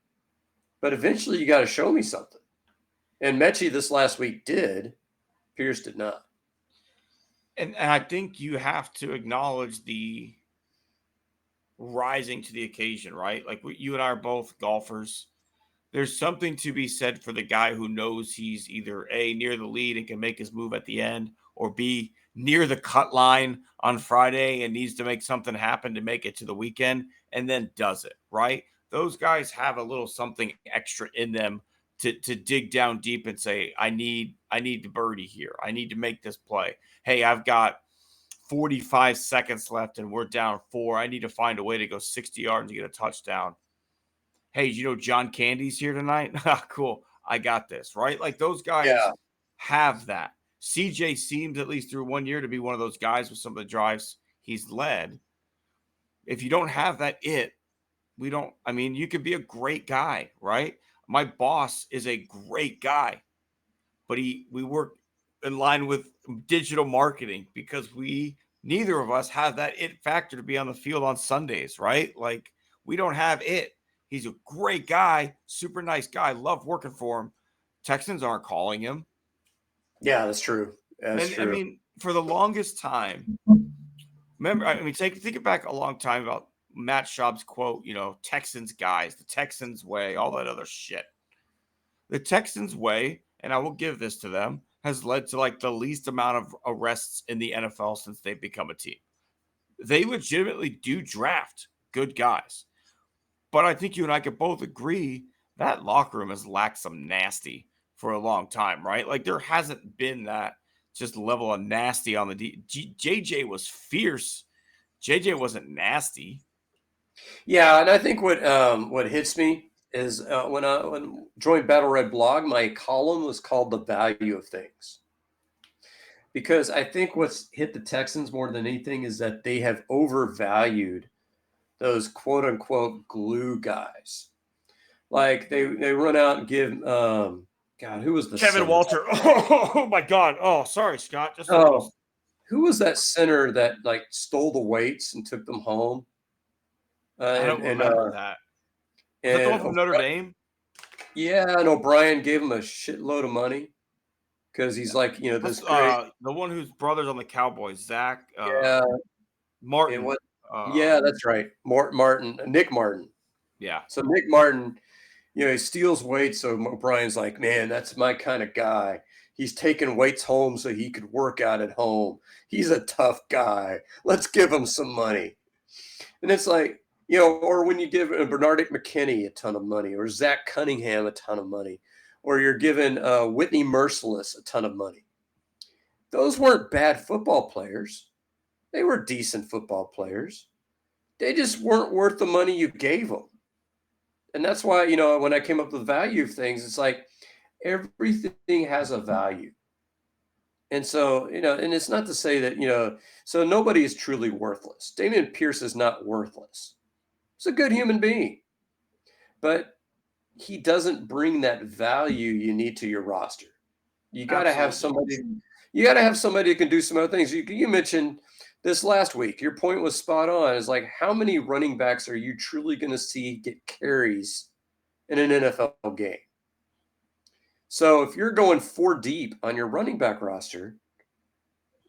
Speaker 3: but eventually you got to show me something. And Mechie this last week did. Pierce did not.
Speaker 1: And I think you have to acknowledge the rising to the occasion, right? Like you and I are both golfers. There's something to be said for the guy who knows he's either A, near the lead and can make his move at the end, or B, near the cut line on Friday and needs to make something happen to make it to the weekend, and then does it, right? Those guys have a little something extra in them to dig down deep and say, I need the birdie here. I need to make this play. Hey, I've got 45 seconds left and we're down 4. I need to find a way to go 60 yards and get a touchdown. Hey, John Candy's here tonight? Cool. I got this, right? Like those guys have that. CJ seems, at least through 1 year, to be one of those guys with some of the drives he's led. If you don't have that you could be a great guy, right? My boss is a great guy, but we work in line with digital marketing because neither of us have that it factor to be on the field on Sundays, right? Like we don't have it. He's a great guy, super nice guy. Love working for him. Texans aren't calling him.
Speaker 3: Yeah, that's true. That's true.
Speaker 1: I mean, for the longest time, think it back a long time about Matt Schaub's quote, Texans guys, the Texans way, all that other shit. The Texans way, and I will give this to them, has led to like the least amount of arrests in the NFL since they've become a team. They legitimately do draft good guys. But I think you and I could both agree that locker room has lacked some nasty for a long time, right? Like there hasn't been that just level of nasty on the JJ was fierce. JJ wasn't nasty.
Speaker 3: Yeah, and I think what hits me is when I joined Battle Red Blog, my column was called "The Value of Things," because I think what's hit the Texans more than anything is that they have overvalued those quote unquote glue guys. Like they run out and give God, who was the
Speaker 1: Kevin
Speaker 3: center?
Speaker 1: Walter? Oh my God! Oh, sorry, Scott.
Speaker 3: Who was that center that like stole the weights and took them home?
Speaker 1: I don't remember that. Was that the one
Speaker 3: And
Speaker 1: from Notre Dame?
Speaker 3: yeah, and O'Brien gave him a shitload of money because he's like,
Speaker 1: That's
Speaker 3: this great.
Speaker 1: the one whose brother's on the Cowboys, Zach
Speaker 3: Yeah, it
Speaker 1: Martin.
Speaker 3: was. Yeah, that's right. Nick Martin.
Speaker 1: Yeah,
Speaker 3: So Nick Martin, he steals weights. So O'Brien's like, man, that's my kind of guy. He's taking weights home so he could work out at home. He's a tough guy. Let's give him some money. And it's like, or when you give Bernard McKinney a ton of money, or Zach Cunningham a ton of money, or you're giving Whitney Merciless a ton of money. Those weren't bad football players. They were decent football players. They just weren't worth the money you gave them. And that's why, when I came up with the value of things, it's like everything has a value. And so, and it's not to say that, so nobody is truly worthless. Dameon Pierce is not worthless. He's a good human being, but he doesn't bring that value you need to your roster. You got to have somebody. You got to have somebody who can do some other things. You mentioned this last week. Your point was spot on. Is like, how many running backs are you truly going to see get carries in an NFL game? So if you're going 4 deep on your running back roster,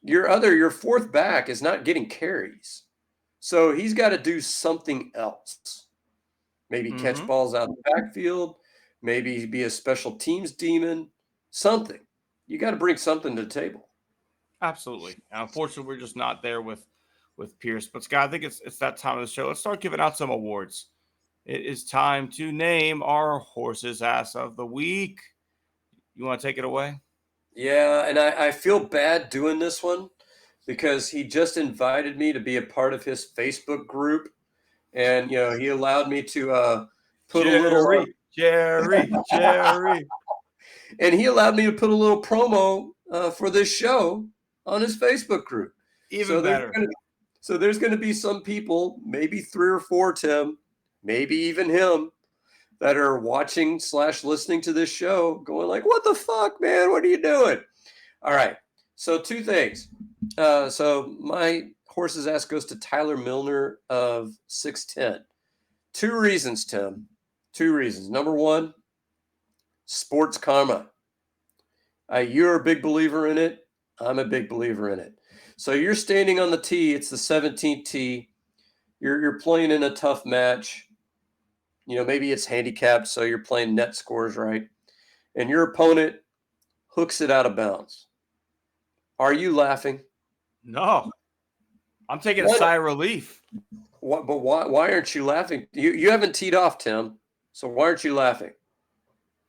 Speaker 3: your fourth back is not getting carries. So he's got to do something else. Maybe catch balls out of the backfield, maybe be a special teams demon, something. You got to bring something to the table.
Speaker 1: absolutely. And unfortunately, we're just not there with Pierce. But Scott, I think it's that time of the show. Let's start giving out some awards. It is time to name our horse's ass of the week. You want to take it away?
Speaker 3: Yeah, and I feel bad doing this one because he just invited me to be a part of his Facebook group. And, he allowed me to put a little
Speaker 1: Jerry.
Speaker 3: And he allowed me to put a little promo for this show on his Facebook group.
Speaker 1: Even better.
Speaker 3: So there's going to be some people, maybe 3 or 4, Tim, maybe even him, that are watching / listening to this show going like, what the fuck, man? What are you doing? All right. So 2 things. So my horse's ass goes to Tyler Milner of 6'10". 2 reasons, Tim. 2 reasons. Number 1, sports karma. You're a big believer in it. I'm a big believer in it. So you're standing on the tee. It's the 17th tee. You're playing in a tough match. Maybe it's handicapped, so you're playing net scores, right? And your opponent hooks it out of bounds. Are you laughing?
Speaker 1: No. I'm taking a sigh of relief.
Speaker 3: What? But why aren't you laughing? You haven't teed off, Tim. So why aren't you laughing?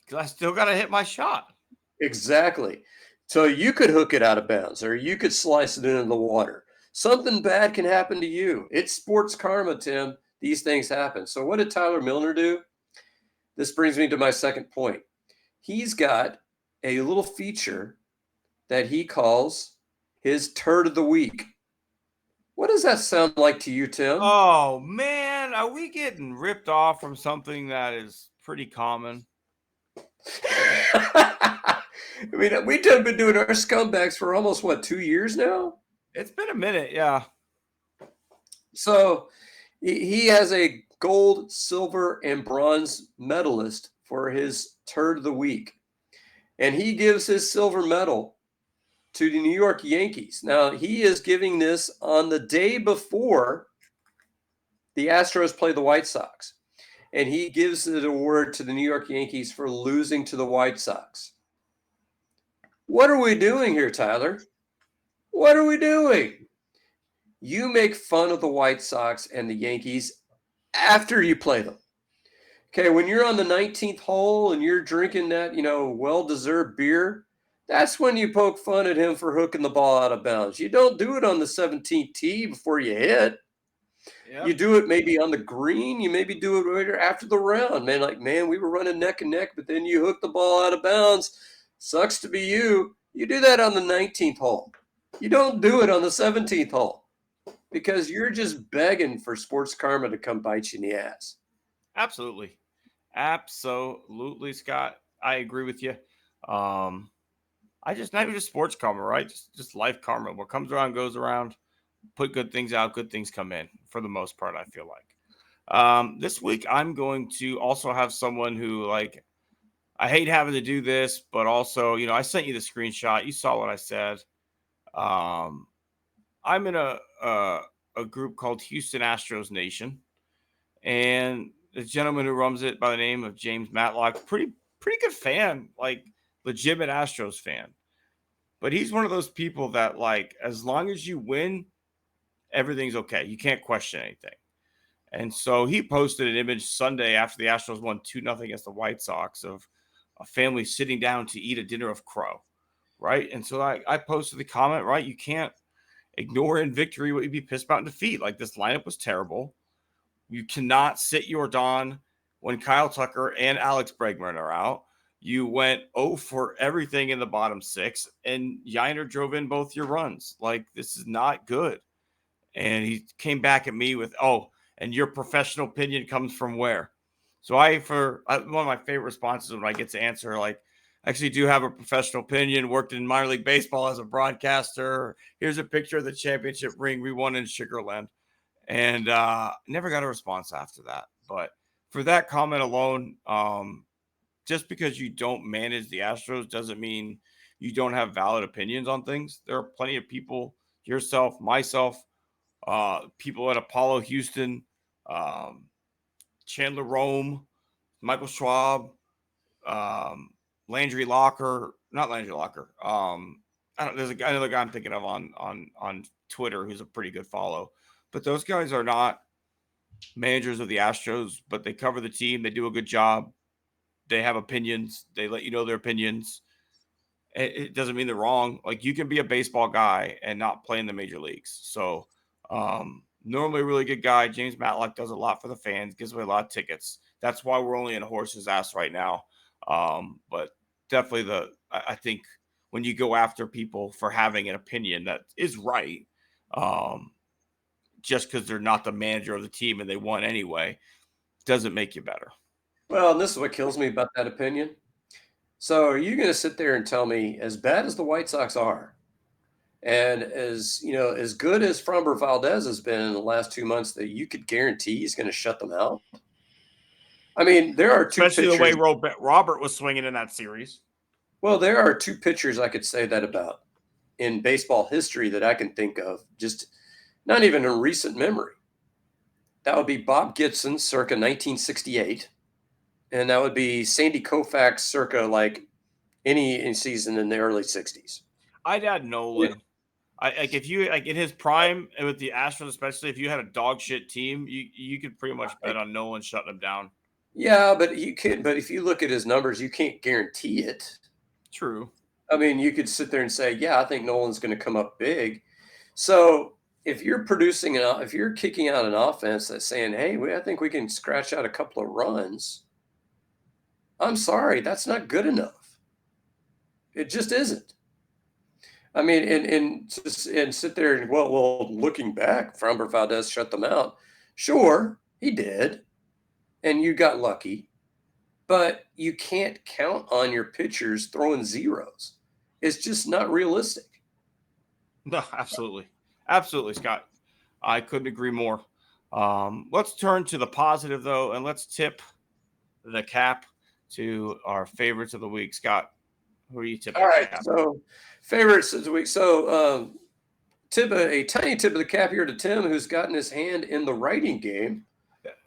Speaker 1: Because I still got to hit my shot.
Speaker 3: Exactly. So you could hook it out of bounds, or you could slice it into the water. Something bad can happen to you. It's sports karma, Tim. These things happen. So what did Tyler Milner do? This brings me to my second point. He's got a little feature that he calls his turd of the week. What does that sound like to you, Tim?
Speaker 1: Oh, man. Are we getting ripped off from something that is pretty common?
Speaker 3: I mean, we've been doing our scumbags for almost, 2 years now?
Speaker 1: It's been a minute, yeah.
Speaker 3: So he has a gold, silver, and bronze medalist for his turd of the week. And he gives his silver medal to the New York Yankees. Now, he is giving this on the day before the Astros play the White Sox. And he gives the award to the New York Yankees for losing to the White Sox. What are we doing here, Tyler? What are we doing? You make fun of the White Sox and the Yankees after you play them. Okay, when you're on the 19th hole and you're drinking that, well-deserved beer, that's when you poke fun at him for hooking the ball out of bounds. You don't do it on the 17th tee before you hit. Yep. You do it maybe on the green. You maybe do it right after the round. Man, we were running neck and neck, but then you hooked the ball out of bounds. Sucks to be you. You do that on the 19th hole. You don't do it on the 17th hole because you're just begging for sports karma to come bite you in the ass.
Speaker 1: Absolutely, Scott. I agree with you. I just not even just sports karma, right? Just life karma. What comes around goes around. Put good things out, good things come in for the most part, I feel like. This week I'm going to also have someone who, like, I hate having to do this, but also, I sent you the screenshot. You saw what I said. I'm in a group called Houston Astros Nation, and the gentleman who runs it by the name of James Matlock, pretty good fan, like legitimate Astros fan. But he's one of those people that, like, as long as you win, everything's okay. You can't question anything. And so he posted an image Sunday after the Astros won 2-0 against the White Sox of a family sitting down to eat a dinner of crow, right? And so I posted the comment, right? You can't ignore in victory what you'd be pissed about in defeat. Like, this lineup was terrible. You cannot sit Yordan when Kyle Tucker and Alex Bregman are out. You went 0 for everything in the bottom 6, and Yiner drove in both your runs. Like, this is not good. And he came back at me with, and your professional opinion comes from where? So one of my favorite responses when I get to answer, like, I actually do have a professional opinion, worked in minor league baseball as a broadcaster. Here's a picture of the championship ring we won in Sugarland. And never got a response after that. But for that comment alone, just because you don't manage the Astros doesn't mean you don't have valid opinions on things. There are plenty of people, yourself, myself, people at Apollo Houston, Chandler Rome, Michael Schwab, Landry Locker, not Landry Locker. There's another guy I'm thinking of on Twitter who's a pretty good follow. But those guys are not managers of the Astros, but they cover the team. They do a good job. They have opinions. They let you know their opinions. It doesn't mean they're wrong. Like, you can be a baseball guy and not play in the major leagues. So normally a really good guy. James Matlock does a lot for the fans, gives away a lot of tickets. That's why we're only in a horse's ass right now. But definitely I think when you go after people for having an opinion that is right, just because they're not the manager of the team and they won anyway, doesn't make you better.
Speaker 3: Well, and this is what kills me about that opinion. So are you going to sit there and tell me, as bad as the White Sox are, and as good as Framber Valdez has been in the last 2 months, that you could guarantee he's going to shut them out? I mean, there are two
Speaker 1: Especially
Speaker 3: pitchers.
Speaker 1: the way Robert was swinging in that series.
Speaker 3: Well, there are two pitchers I could say that about in baseball history that I can think of, just not even in recent memory. That would be Bob Gibson circa 1968. And that would be Sandy Koufax circa like any season in the early 60s.
Speaker 1: I'd add Nolan. Yeah. If you like in his prime and with the Astros, especially if you had a dog shit team, you could pretty much bet on Nolan shutting them down.
Speaker 3: Yeah, but you can. But if you look at his numbers, you can't guarantee it.
Speaker 1: True.
Speaker 3: I mean, you could sit there and say, yeah, I think Nolan's going to come up big. So if you're if you're kicking out an offense that's saying, hey, I think we can scratch out a couple of runs, I'm sorry, that's not good enough. It just isn't. I mean, and sit there and, well, looking back, Framber Valdez shut them out. Sure, he did. And you got lucky. But you can't count on your pitchers throwing zeros. It's just not realistic.
Speaker 1: No, absolutely. Absolutely, Scott. I couldn't agree more. Let's turn to the positive, though, and let's tip the cap to our favorites of the week. Scott, who are you tipping?
Speaker 3: All right, so favorites of the week. So a tiny tip of the cap here to Tim, who's gotten his hand in the writing game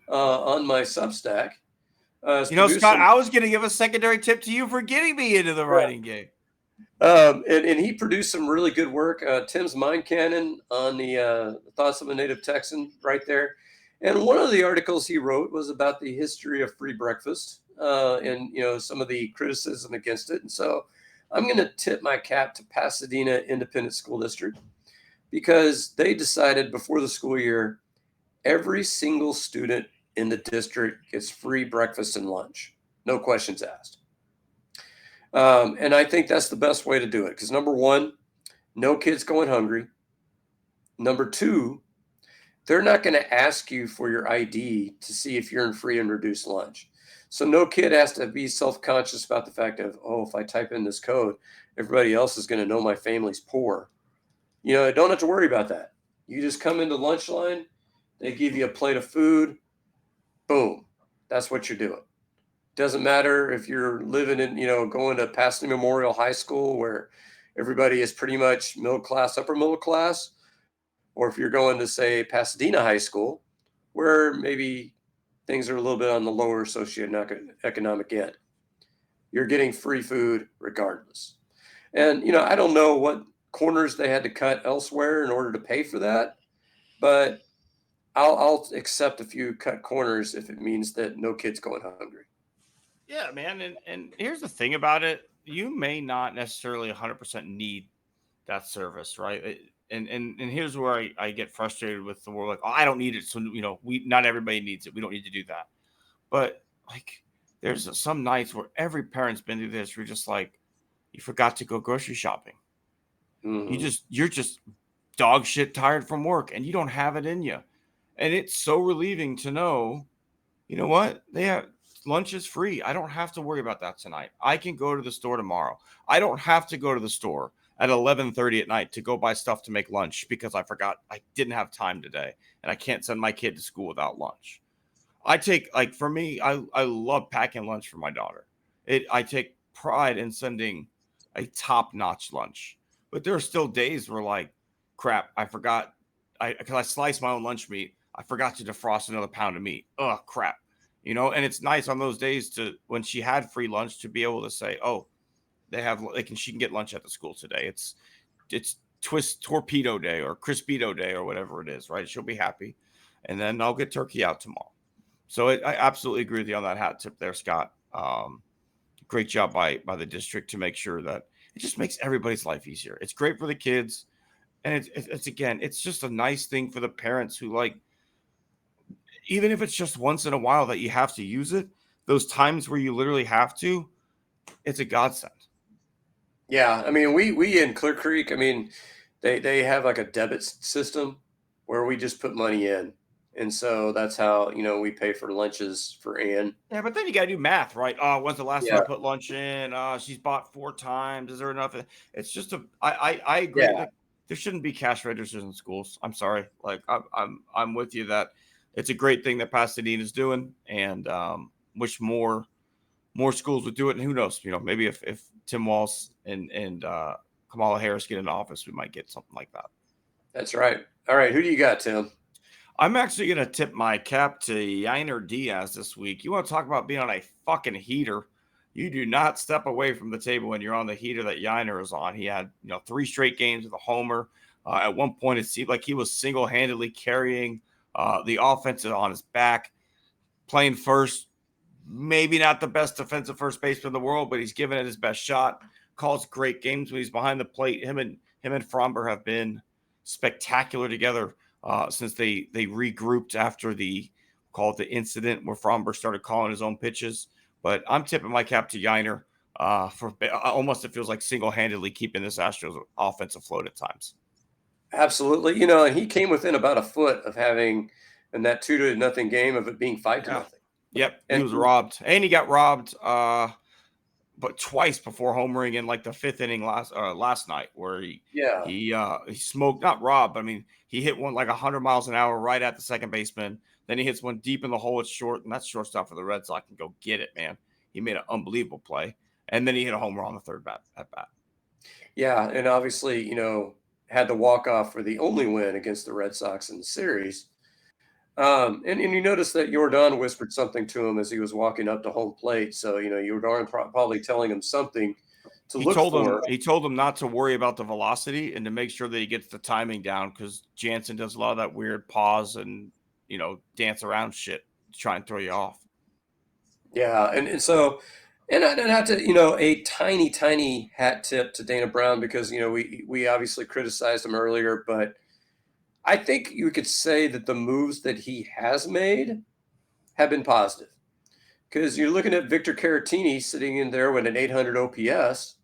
Speaker 3: on my Substack.
Speaker 1: Scott, I was going to give a secondary tip to you for getting me into the writing game.
Speaker 3: And he produced some really good work. Tim's Mind Cannon on the Thoughts of a Native Texan right there. And one of the articles he wrote was about the history of free breakfast and, some of the criticism against it. And so I'm going to tip my cap to Pasadena Independent School District because they decided before the school year, every single student in the district gets free breakfast and lunch. No questions asked. And I think that's the best way to do it because number one, no kids going hungry. Number two, they're not going to ask you for your ID to see if you're in free and reduced lunch. So no kid has to be self-conscious about the fact of, if I type in this code, everybody else is going to know my family's poor. I don't have to worry about that. You just come into lunch line. They give you a plate of food. Boom. That's what you're doing. Doesn't matter if you're living in, going to Pasadena Memorial High School where everybody is pretty much middle class, upper middle class, or if you're going to, say, Pasadena High School, where maybe things are a little bit on the lower socioeconomic end. You're getting free food regardless. And, I don't know what corners they had to cut elsewhere in order to pay for that, but I'll accept a few cut corners if it means that no kid's going hungry.
Speaker 1: Yeah, man. And here's the thing about it. You may not necessarily 100% need that service, right? And here's where I get frustrated with the world. Like, oh, I don't need it. So, not everybody needs it. We don't need to do that. But like, there's some nights where every parent's been through this. You're just like, you forgot to go grocery shopping.
Speaker 3: Mm-hmm.
Speaker 1: You're just dog shit tired from work and you don't have it in you. And it's so relieving to know, you know what? They have lunch is free. I don't have to worry about that tonight. I can go to the store tomorrow. I don't have to go to the store at 11:30 at night to go buy stuff to make lunch because I forgot I didn't have time today and I can't send my kid to school without lunch. I take for me, I love packing lunch for my daughter. I take pride in sending a top-notch lunch. But there are still days where like, crap, I forgot because I sliced my own lunch meat. I forgot to defrost another pound of meat. Oh crap. And it's nice on those days to when she had free lunch to be able to say, oh, she can get lunch at the school today. It's twist torpedo day or crispito day or whatever it is, right? She'll be happy. And then I'll get turkey out tomorrow. So I absolutely agree with you on that hat tip there, Scott. Great job by the district to make sure that it just makes everybody's life easier. It's great for the kids. And it's again, it's just a nice thing for the parents who like, even if it's just once in a while that you have to use it, those times where you literally have to, it's a godsend.
Speaker 3: Yeah, I mean, we in Clear Creek, I mean, they have like a debit system where we just put money in, and so that's how we pay for lunches for Ann.
Speaker 1: Yeah, but then you got to do math, right? Oh, when's the last time
Speaker 3: Yeah,
Speaker 1: I put lunch in? She's bought 4 times. Is there enough? It's just I agree
Speaker 3: yeah,
Speaker 1: that there shouldn't be cash registers in schools. I'm sorry. Like I'm with you that it's a great thing that Pasadena is doing, and wish more schools would do it. And who knows? Maybe if Tim Walz and Kamala Harris get into office, we might get something like that.
Speaker 3: that's right. All right, who do you got, Tim?
Speaker 1: I'm actually going to tip my cap to Yainer Diaz this week. You want to talk about being on a fucking heater? You do not step away from the table when you're on the heater that Yainer is on. He had 3 straight games with a homer. At one point, it seemed like he was single-handedly carrying the offense on his back, playing first. Maybe not the best defensive first baseman in the world, but he's given it his best shot. Calls great games when he's behind the plate. Him and Fromber have been spectacular together since they regrouped after the incident where Fromber started calling his own pitches. But I'm tipping my cap to Yainer for almost it feels like single-handedly keeping this Astros offense afloat at times.
Speaker 3: Absolutely, and he came within about a foot of having in that 2-0 game of it being 5-0.
Speaker 1: Yep,
Speaker 3: And
Speaker 1: he was robbed, and he got robbed, but twice before homering in like the 5th inning last night, where he smoked, not robbed, but I mean he hit one like 100 miles an hour right at the second baseman. Then he hits one deep in the hole. It's short, and that's shortstop for the Red Sox can go get it, man. He made an unbelievable play, and then he hit a home run on the third at bat.
Speaker 3: Yeah, and obviously, had the walk-off for the only win against the Red Sox in the series. And you notice that Jordan whispered something to him as he was walking up to home plate. So, Jordan probably telling him something to look for.
Speaker 1: He told him not to worry about the velocity and to make sure that he gets the timing down because Jansen does a lot of that weird pause and, dance around shit to try and throw you off.
Speaker 3: Yeah, and so, and I'd have to, a tiny, tiny hat tip to Dana Brown because, we obviously criticized him earlier, but I think you could say that the moves that he has made have been positive. Because you're looking at Victor Caratini sitting in there with an 800 OPS,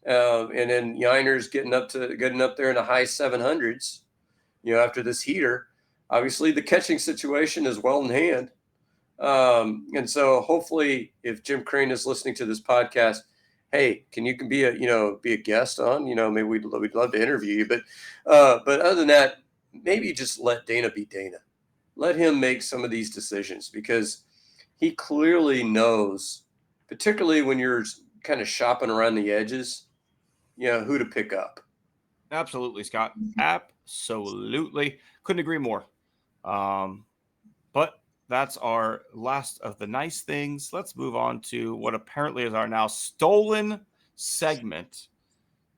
Speaker 3: and then Yainer's getting up there in the high 700s, after this heater. Obviously, the catching situation is well in hand. And so hopefully if Jim Crane is listening to this podcast, hey, can be a guest on, maybe we'd love to interview you. But other than that, maybe just let Dana be Dana. let him make some of these decisions, because he clearly knows, particularly when you're kind of shopping around the edges, who to pick up.
Speaker 1: Absolutely, Scott. Absolutely. Couldn't agree more. But that's our last of the nice things. Let's move on to what apparently is our now stolen segment,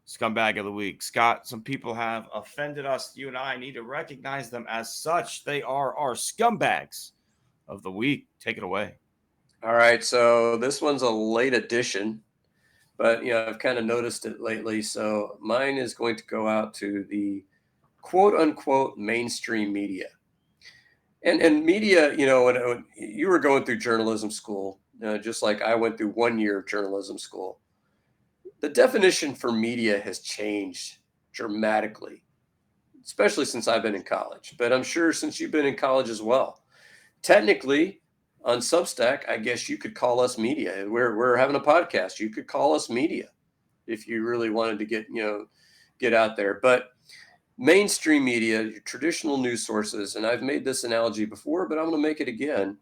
Speaker 1: Scumbag of the Week. Scott, some people have offended us. You and I need to recognize them as such. They are our scumbags of the week. Take it away.
Speaker 3: All right. So this one's a late addition, but I've kind of noticed it lately. So mine is going to go out to the quote unquote mainstream media. And media, when you were going through journalism school, just like I went through 1 year of journalism school, the definition for media has changed dramatically, especially since I've been in college. But I'm sure since you've been in college as well. Technically, on Substack, I guess you could call us media. We're having a podcast. You could call us media if you really wanted to get out there. But mainstream media, your traditional news sources, and I've made this analogy before, but I'm going to make it again.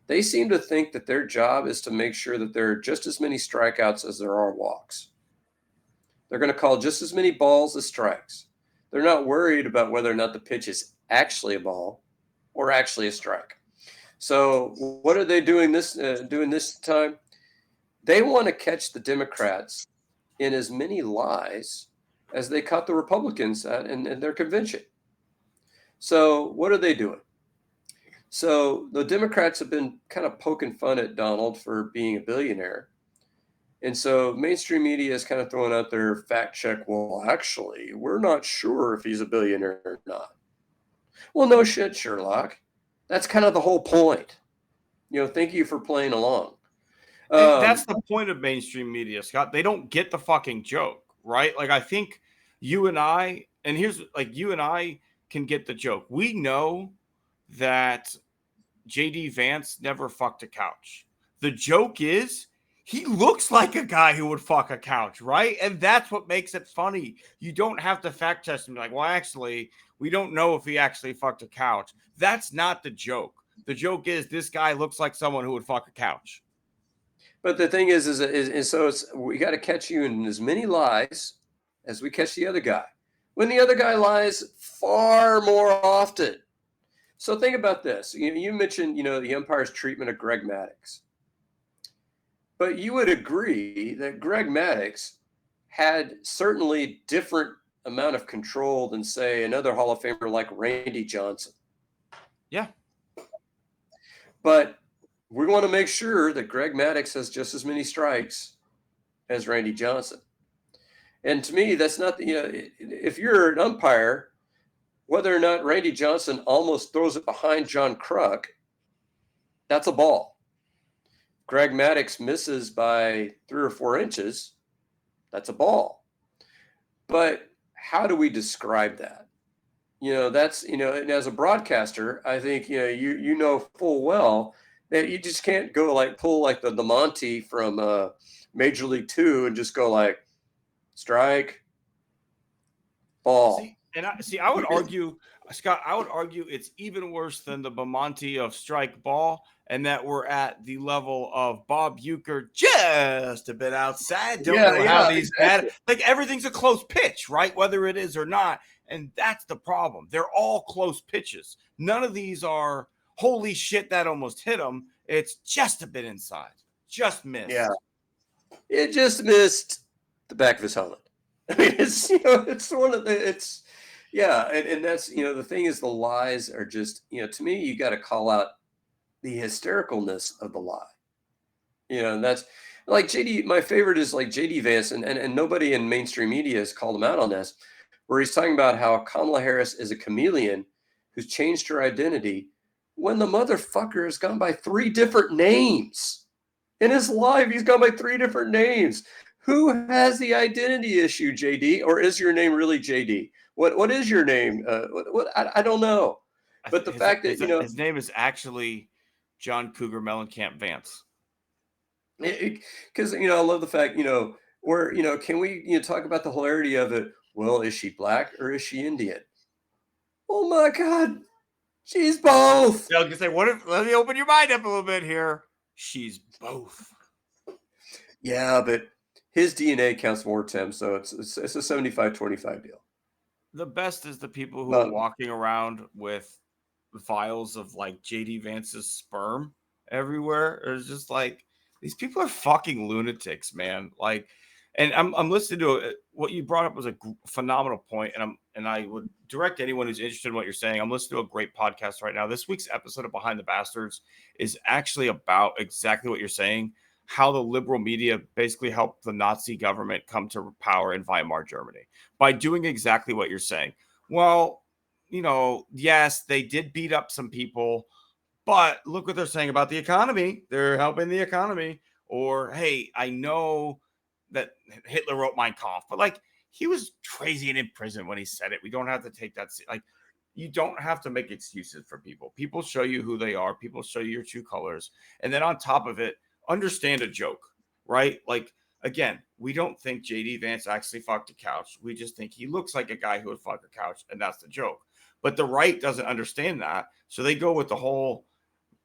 Speaker 3: They seem to think that their job is to make sure that there are just as many strikeouts as there are walks. They're going to call just as many balls as strikes. They're not worried about whether or not the pitch is actually a ball or actually a strike. So what are they doing this time? They want to catch the Democrats in as many lies as they caught the Republicans in their convention. So what are they doing? So the Democrats have been kind of poking fun at Donald for being a billionaire. And so mainstream media is kind of throwing out their fact check. Well, actually, we're not sure if he's a billionaire or not. Well, no shit, Sherlock. That's kind of the whole point. Thank you for playing along.
Speaker 1: That's the point of mainstream media, Scott. They don't get the fucking joke, right? Like, I think you and I can get the joke. We know that JD Vance never fucked a couch. The joke is he looks like a guy who would fuck a couch, right? And that's what makes it funny. You don't have to fact test and be like, well, actually, we don't know if he actually fucked a couch. That's not the joke. The joke is this guy looks like someone who would fuck a couch.
Speaker 3: But the thing is we got to catch you in as many lies as we catch the other guy. When the other guy lies far more often. So think about this. You mentioned, the umpire's treatment of Greg Maddux. But you would agree that Greg Maddux had certainly different amount of control than, say, another Hall of Famer like Randy Johnson.
Speaker 1: Yeah.
Speaker 3: But we want to make sure that Greg Maddux has just as many strikes as Randy Johnson. And to me, that's not, if you're an umpire, whether or not Randy Johnson almost throws it behind John Kruk, that's a ball. Greg Maddux misses by 3 or 4 inches, that's a ball. But how do we describe that? That's, and as a broadcaster, I think, you know full well that you just can't go pull the Monty from Major League 2 and just go strike, ball.
Speaker 1: I would argue, Scott, it's even worse than the Bamonte of strike ball, and that we're at the level of Bob Uecker just a bit outside. Don't know how these exactly. Everything's a close pitch, right? Whether it is or not. And that's the problem. They're all close pitches. None of these are, holy shit, that almost hit him. It's just a bit inside. Just missed.
Speaker 3: Yeah. It just missed the back of his helmet. I mean, it's one of the, and that's, the thing is the lies are just, to me, you got to call out the hystericalness of the lie. And that's like JD, my favorite is JD Vance, and nobody in mainstream media has called him out on this, where he's talking about how Kamala Harris is a chameleon who's changed her identity when the motherfucker has gone by 3 different names. In his life, he's gone by 3 different names. Who has the identity issue, JD? Or is your name really JD? What is your name? I don't know. But the fact that,
Speaker 1: his name is actually John Cougar Mellencamp Vance.
Speaker 3: Because, I love the fact, where, can we, talk about the hilarity of it? Well, is she black or is she Indian? Oh my God. She's both.
Speaker 1: I was gonna say, what if? Let me open your mind up a little bit here. She's both.
Speaker 3: Yeah, but his DNA counts more, Tim. So it's a 75-25 deal.
Speaker 1: The best is the people who are
Speaker 3: But
Speaker 1: walking around with vials of like JD Vance's sperm everywhere. It's just like these people are fucking lunatics, man. Like, and I'm listening to what you brought up was a phenomenal point, and I would direct anyone who's interested in what you're saying. I'm listening to a great podcast right now. This week's episode of Behind the Bastards is actually about exactly what you're saying. How the liberal media basically helped the Nazi government come to power in Weimar Germany by doing exactly what you're saying. Well, yes, they did beat up some people, but look what they're saying about the economy. They're helping the economy. Or, hey, I know that Hitler wrote Mein Kampf, but like he was crazy and in prison when he said it. We don't have to take that. Like, you don't have to make excuses for people. People show you who they are. People show you your true colors. And then on top of it, understand a joke, right? Like, again, we don't think JD Vance actually fucked a couch. We just think he looks like a guy who would fuck a couch, and that's the joke. But the right doesn't understand that. So they go with the whole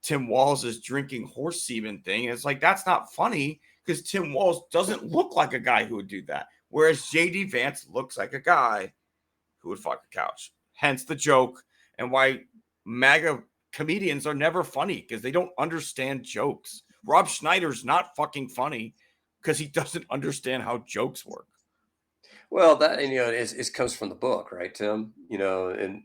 Speaker 1: Tim Walz is drinking horse semen thing. And it's like, that's not funny because Tim Walz doesn't look like a guy who would do that. Whereas JD Vance looks like a guy who would fuck a couch. Hence the joke and why MAGA comedians are never funny because they don't understand jokes. Rob Schneider's not fucking funny because he doesn't understand how jokes work.
Speaker 3: well, that it comes from the book, right, Tim? And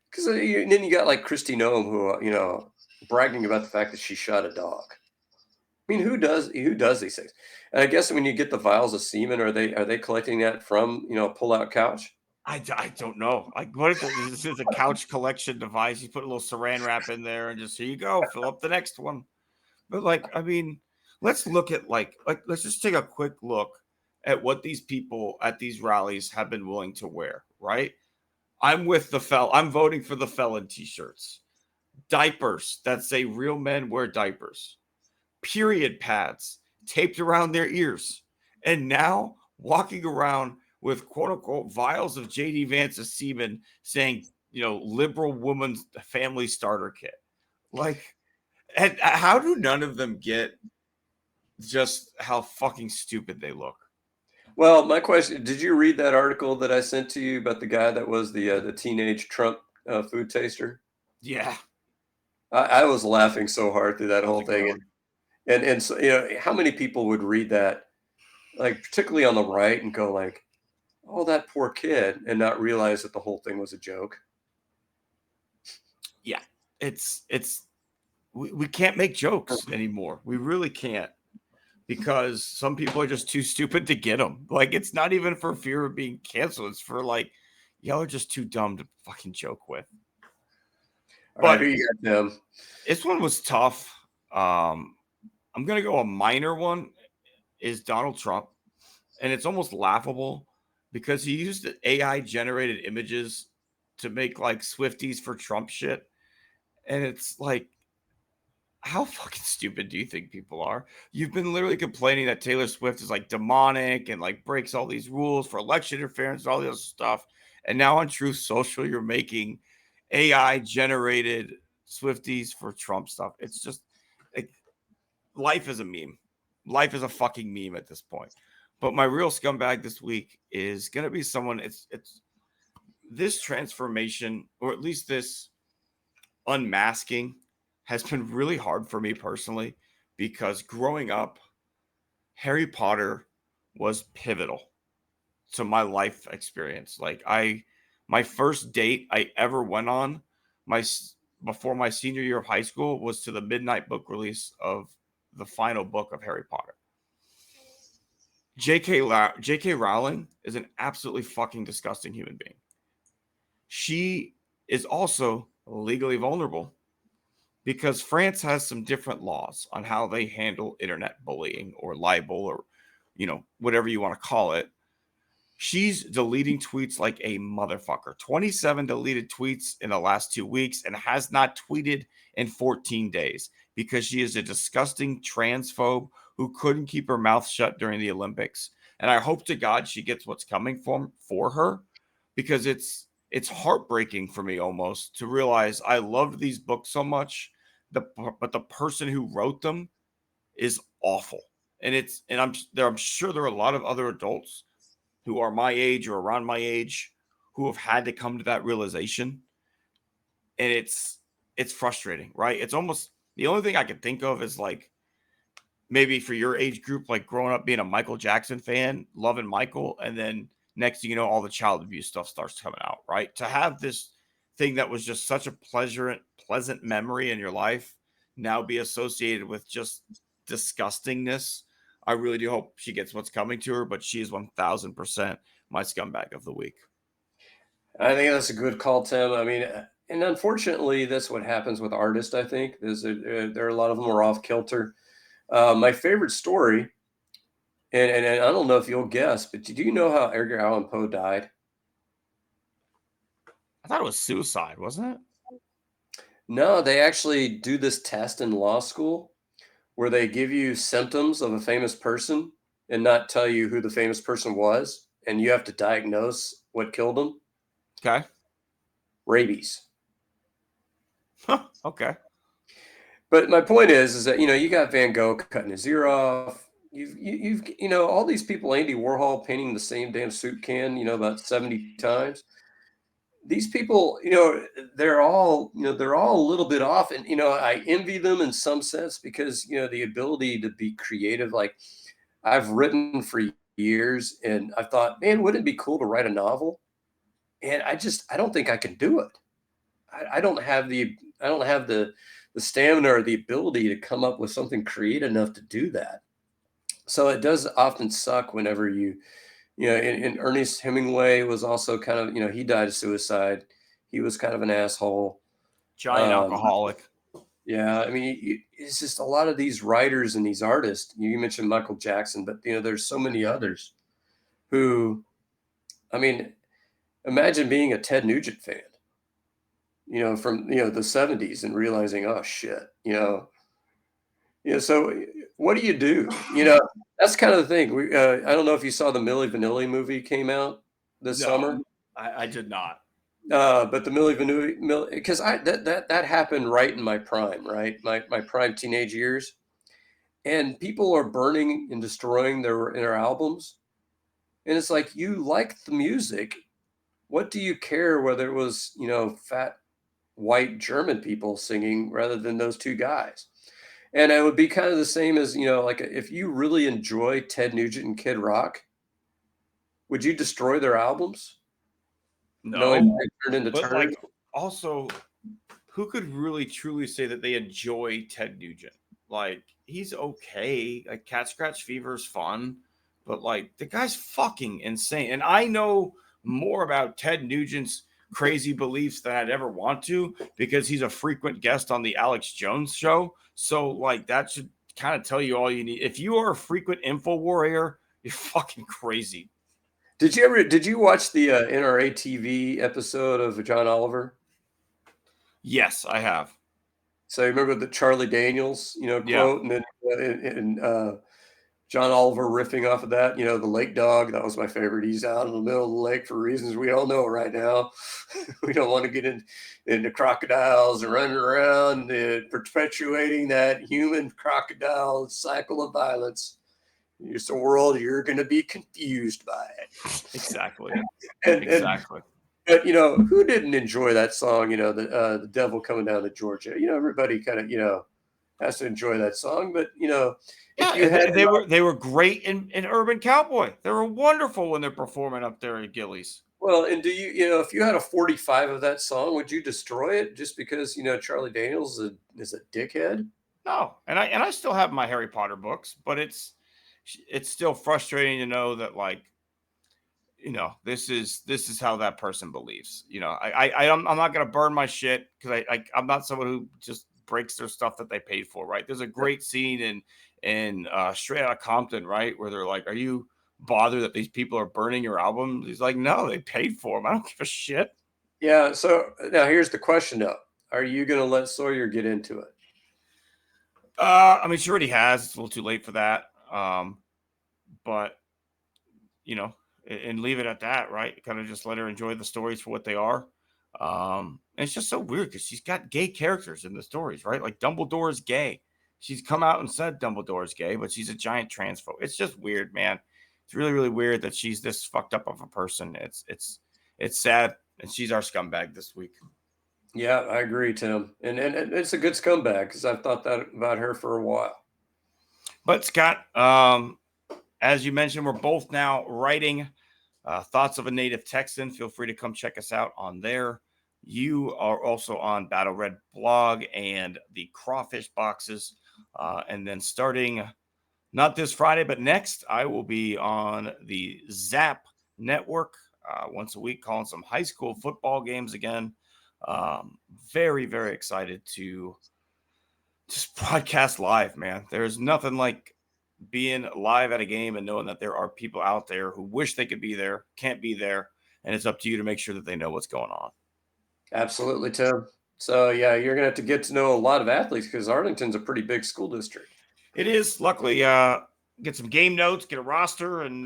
Speaker 3: because then you got like Christy Nome, who bragging about the fact that she shot a dog. I mean, who does these things? And I guess when you get the vials of semen, are they collecting that from a pull-out couch?
Speaker 1: I don't know. Like, what if this is a couch collection device? You put a little saran wrap in there and just here you go, fill up the next one. But like, I mean, let's look at let's just take a quick look at what these people at these rallies have been willing to wear, right? I'm voting for the felon t-shirts. Diapers that say real men wear diapers. Period pads taped around their ears. And now walking around with quote unquote vials of JD Vance's semen saying, liberal woman's family starter kit. Like, and how do none of them get just how fucking stupid they look?
Speaker 3: Well, my question: did you read that article that I sent to you about the guy that was the teenage Trump food taster?
Speaker 1: Yeah.
Speaker 3: I was laughing so hard through that
Speaker 1: That was
Speaker 3: whole
Speaker 1: a good
Speaker 3: thing,
Speaker 1: one.
Speaker 3: and so how many people would read that, like particularly on the right, and go like, "Oh, that poor kid," and not realize that the whole thing was a joke.
Speaker 1: Yeah. We can't make jokes anymore. We really can't because some people are just too stupid to get them. Like, it's not even for fear of being canceled. It's for like, y'all are just too dumb to fucking joke with.
Speaker 3: All right,
Speaker 1: But
Speaker 3: who you got, Tim?
Speaker 1: this one was tough. I'm going to go a minor one is Donald Trump. And it's almost laughable because he used AI generated images to make like Swifties for Trump shit. And it's like, how fucking stupid do you think people are? You've been literally complaining that Taylor Swift is like demonic and like breaks all these rules for election interference and all this stuff. And now on Truth Social, you're making AI generated Swifties for Trump stuff. It's just like life is a meme. Life is a fucking meme at this point. But my real scumbag this week is gonna be someone. It's this transformation, or at least this unmasking has been really hard for me personally because growing up, Harry Potter was pivotal to my life experience. My first date I ever went on my before my senior year of high school was to the midnight book release of the final book of Harry Potter. J.K. Rowling is an absolutely fucking disgusting human being. She is also legally vulnerable because France has some different laws on how they handle internet bullying or libel or, whatever you want to call it. She's deleting tweets like a motherfucker. 27 deleted tweets in the last 2 weeks and has not tweeted in 14 days because she is a disgusting transphobe who couldn't keep her mouth shut during the Olympics. And I hope to God she gets what's coming for her because it's it's heartbreaking for me almost to realize I loved these books so much, but the person who wrote them is awful. And I'm sure there are a lot of other adults who are my age or around my age who have had to come to that realization. And it's frustrating, right? It's almost the only thing I can think of is like maybe for your age group, like growing up being a Michael Jackson fan, loving Michael, and then next thing you know, all the child abuse stuff starts coming out, right? To have this thing that was just such a pleasant memory in your life now be associated with just disgustingness. I really do hope she gets what's coming to her, but she is 1000% my scumbag of the week.
Speaker 3: I think that's a good call, Tim. I mean, and unfortunately, that's what happens with artists. I think there are a lot of them are off kilter. My favorite story, and I don't know if you'll guess, but do you know how Edgar Allan Poe died?
Speaker 1: I thought it was suicide, wasn't it?
Speaker 3: No, they actually do this test in law school where they give you symptoms of a famous person and not tell you who the famous person was, and you have to diagnose what killed them.
Speaker 1: Okay.
Speaker 3: Rabies.
Speaker 1: Okay.
Speaker 3: But my point is that you got Van Gogh cutting his ear off. You've all these people, Andy Warhol painting the same damn soup can, about 70 times. These people, they're all a little bit off, and I envy them in some sense because the ability to be creative. Like I've written for years, and I thought, man, wouldn't it be cool to write a novel? And I don't think I can do it. I don't have the stamina or the ability to come up with something creative enough to do that. So it does often suck whenever and Ernest Hemingway was also kind of, he died of suicide. He was kind of an asshole.
Speaker 1: Giant alcoholic.
Speaker 3: Yeah. I mean, it's just a lot of these writers and these artists. You mentioned Michael Jackson, but, there's so many others who, I mean, imagine being a Ted Nugent fan, from, the 70s and realizing, oh, shit, so what do you do? That's kind of the thing. I don't know if you saw the Milli Vanilli movie came out this summer.
Speaker 1: I did not.
Speaker 3: But the Milli Vanilli, because that happened right in my prime, right? My prime teenage years. And people are burning and destroying their albums. And it's like, you like the music. What do you care whether it was, fat white German people singing rather than those two guys? And it would be kind of the same as, like if you really enjoy Ted Nugent and Kid Rock, would you destroy their albums?
Speaker 1: No.
Speaker 3: Knowing they turned into
Speaker 1: But
Speaker 3: turds?
Speaker 1: like, also, who could really truly say that they enjoy Ted Nugent? Like, he's okay. Like, Cat Scratch Fever is fun, but like, the guy's fucking insane. And I know more about Ted Nugent's crazy beliefs than I'd ever want to because he's a frequent guest on the Alex Jones show. So, like, that should kind of tell you all you need. If you are a frequent info warrior, you're fucking crazy.
Speaker 3: Did you watch the NRA TV episode of John Oliver?
Speaker 1: Yes, I have.
Speaker 3: So you remember the Charlie Daniels, quote,
Speaker 1: Yeah.
Speaker 3: and then John Oliver riffing off of that, the lake dog. That was my favorite. He's out in the middle of the lake for reasons we all know right now. We don't want to get into crocodiles and running around perpetuating that human crocodile cycle of violence. It's a world you're going to be confused by it.
Speaker 1: Exactly.
Speaker 3: Exactly. But who didn't enjoy that song? The devil coming down to Georgia. Everybody kind of has to enjoy that song. But
Speaker 1: they were great in Urban Cowboy. They were wonderful when they're performing up there at Gillies.
Speaker 3: Well, and do if you had a 45 of that song, would you destroy it just because Charlie Daniels is a dickhead?
Speaker 1: No, and I still have my Harry Potter books, but it's still frustrating to know that, like, this is how that person believes. I'm not gonna burn my shit because I'm not someone who just breaks their stuff that they paid for. Right? There's a great scene in Straight Outta Compton, right, where they're like, "Are you bothered that these people are burning your albums?" He's like, "No, they paid for them. I don't give a shit."
Speaker 3: Yeah. So now here's the question, though: are you gonna let Sawyer get into it?
Speaker 1: I mean, she already has. It's a little too late for that. But and leave it at that, right? Kind of just let her enjoy the stories for what they are. And it's just so weird because she's got gay characters in the stories, right? Like Dumbledore is gay. She's come out and said Dumbledore is gay, but she's a giant transphobe. It's just weird, man. It's really, really weird that she's this fucked up of a person. It's sad, and she's our scumbag this week.
Speaker 3: Yeah, I agree, Tim. And it's a good scumbag because I've thought that about her for a while.
Speaker 1: But Scott, as you mentioned, we're both now writing Thoughts of a Native Texan. Feel free to come check us out on there. You are also on Battle Red blog and the Crawfish boxes. And then starting not this Friday, but next, I will be on the Zap Network once a week calling some high school football games again. Very, very excited to just broadcast live, man. There's nothing like being live at a game and knowing that there are people out there who wish they could be there, can't be there, and it's up to you to make sure that they know what's going on.
Speaker 3: Absolutely, Tim. So, yeah, you're going to have to get to know a lot of athletes because Arlington's a pretty big school district.
Speaker 1: It is. Luckily, get some game notes, get a roster, and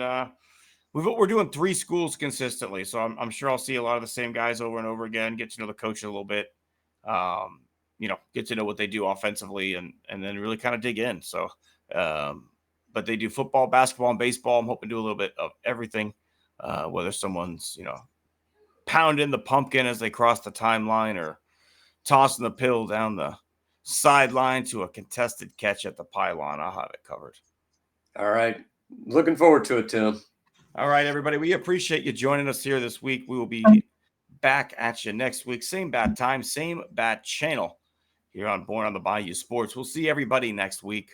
Speaker 1: we're doing 3 schools consistently. So I'm sure I'll see a lot of the same guys over and over again, get to know the coach a little bit, get to know what they do offensively and then really kind of dig in. So, but they do football, basketball, and baseball. I'm hoping to do a little bit of everything, whether someone's, pounding the pumpkin as they cross the timeline or tossing the pill down the sideline to a contested catch at the pylon. I'll have it covered.
Speaker 3: All right. Looking forward to it, Tim.
Speaker 1: All right, everybody. We appreciate you joining us here this week. We will be back at you next week. Same bad time, same bad channel here on Born on the Bayou Sports. We'll see everybody next week.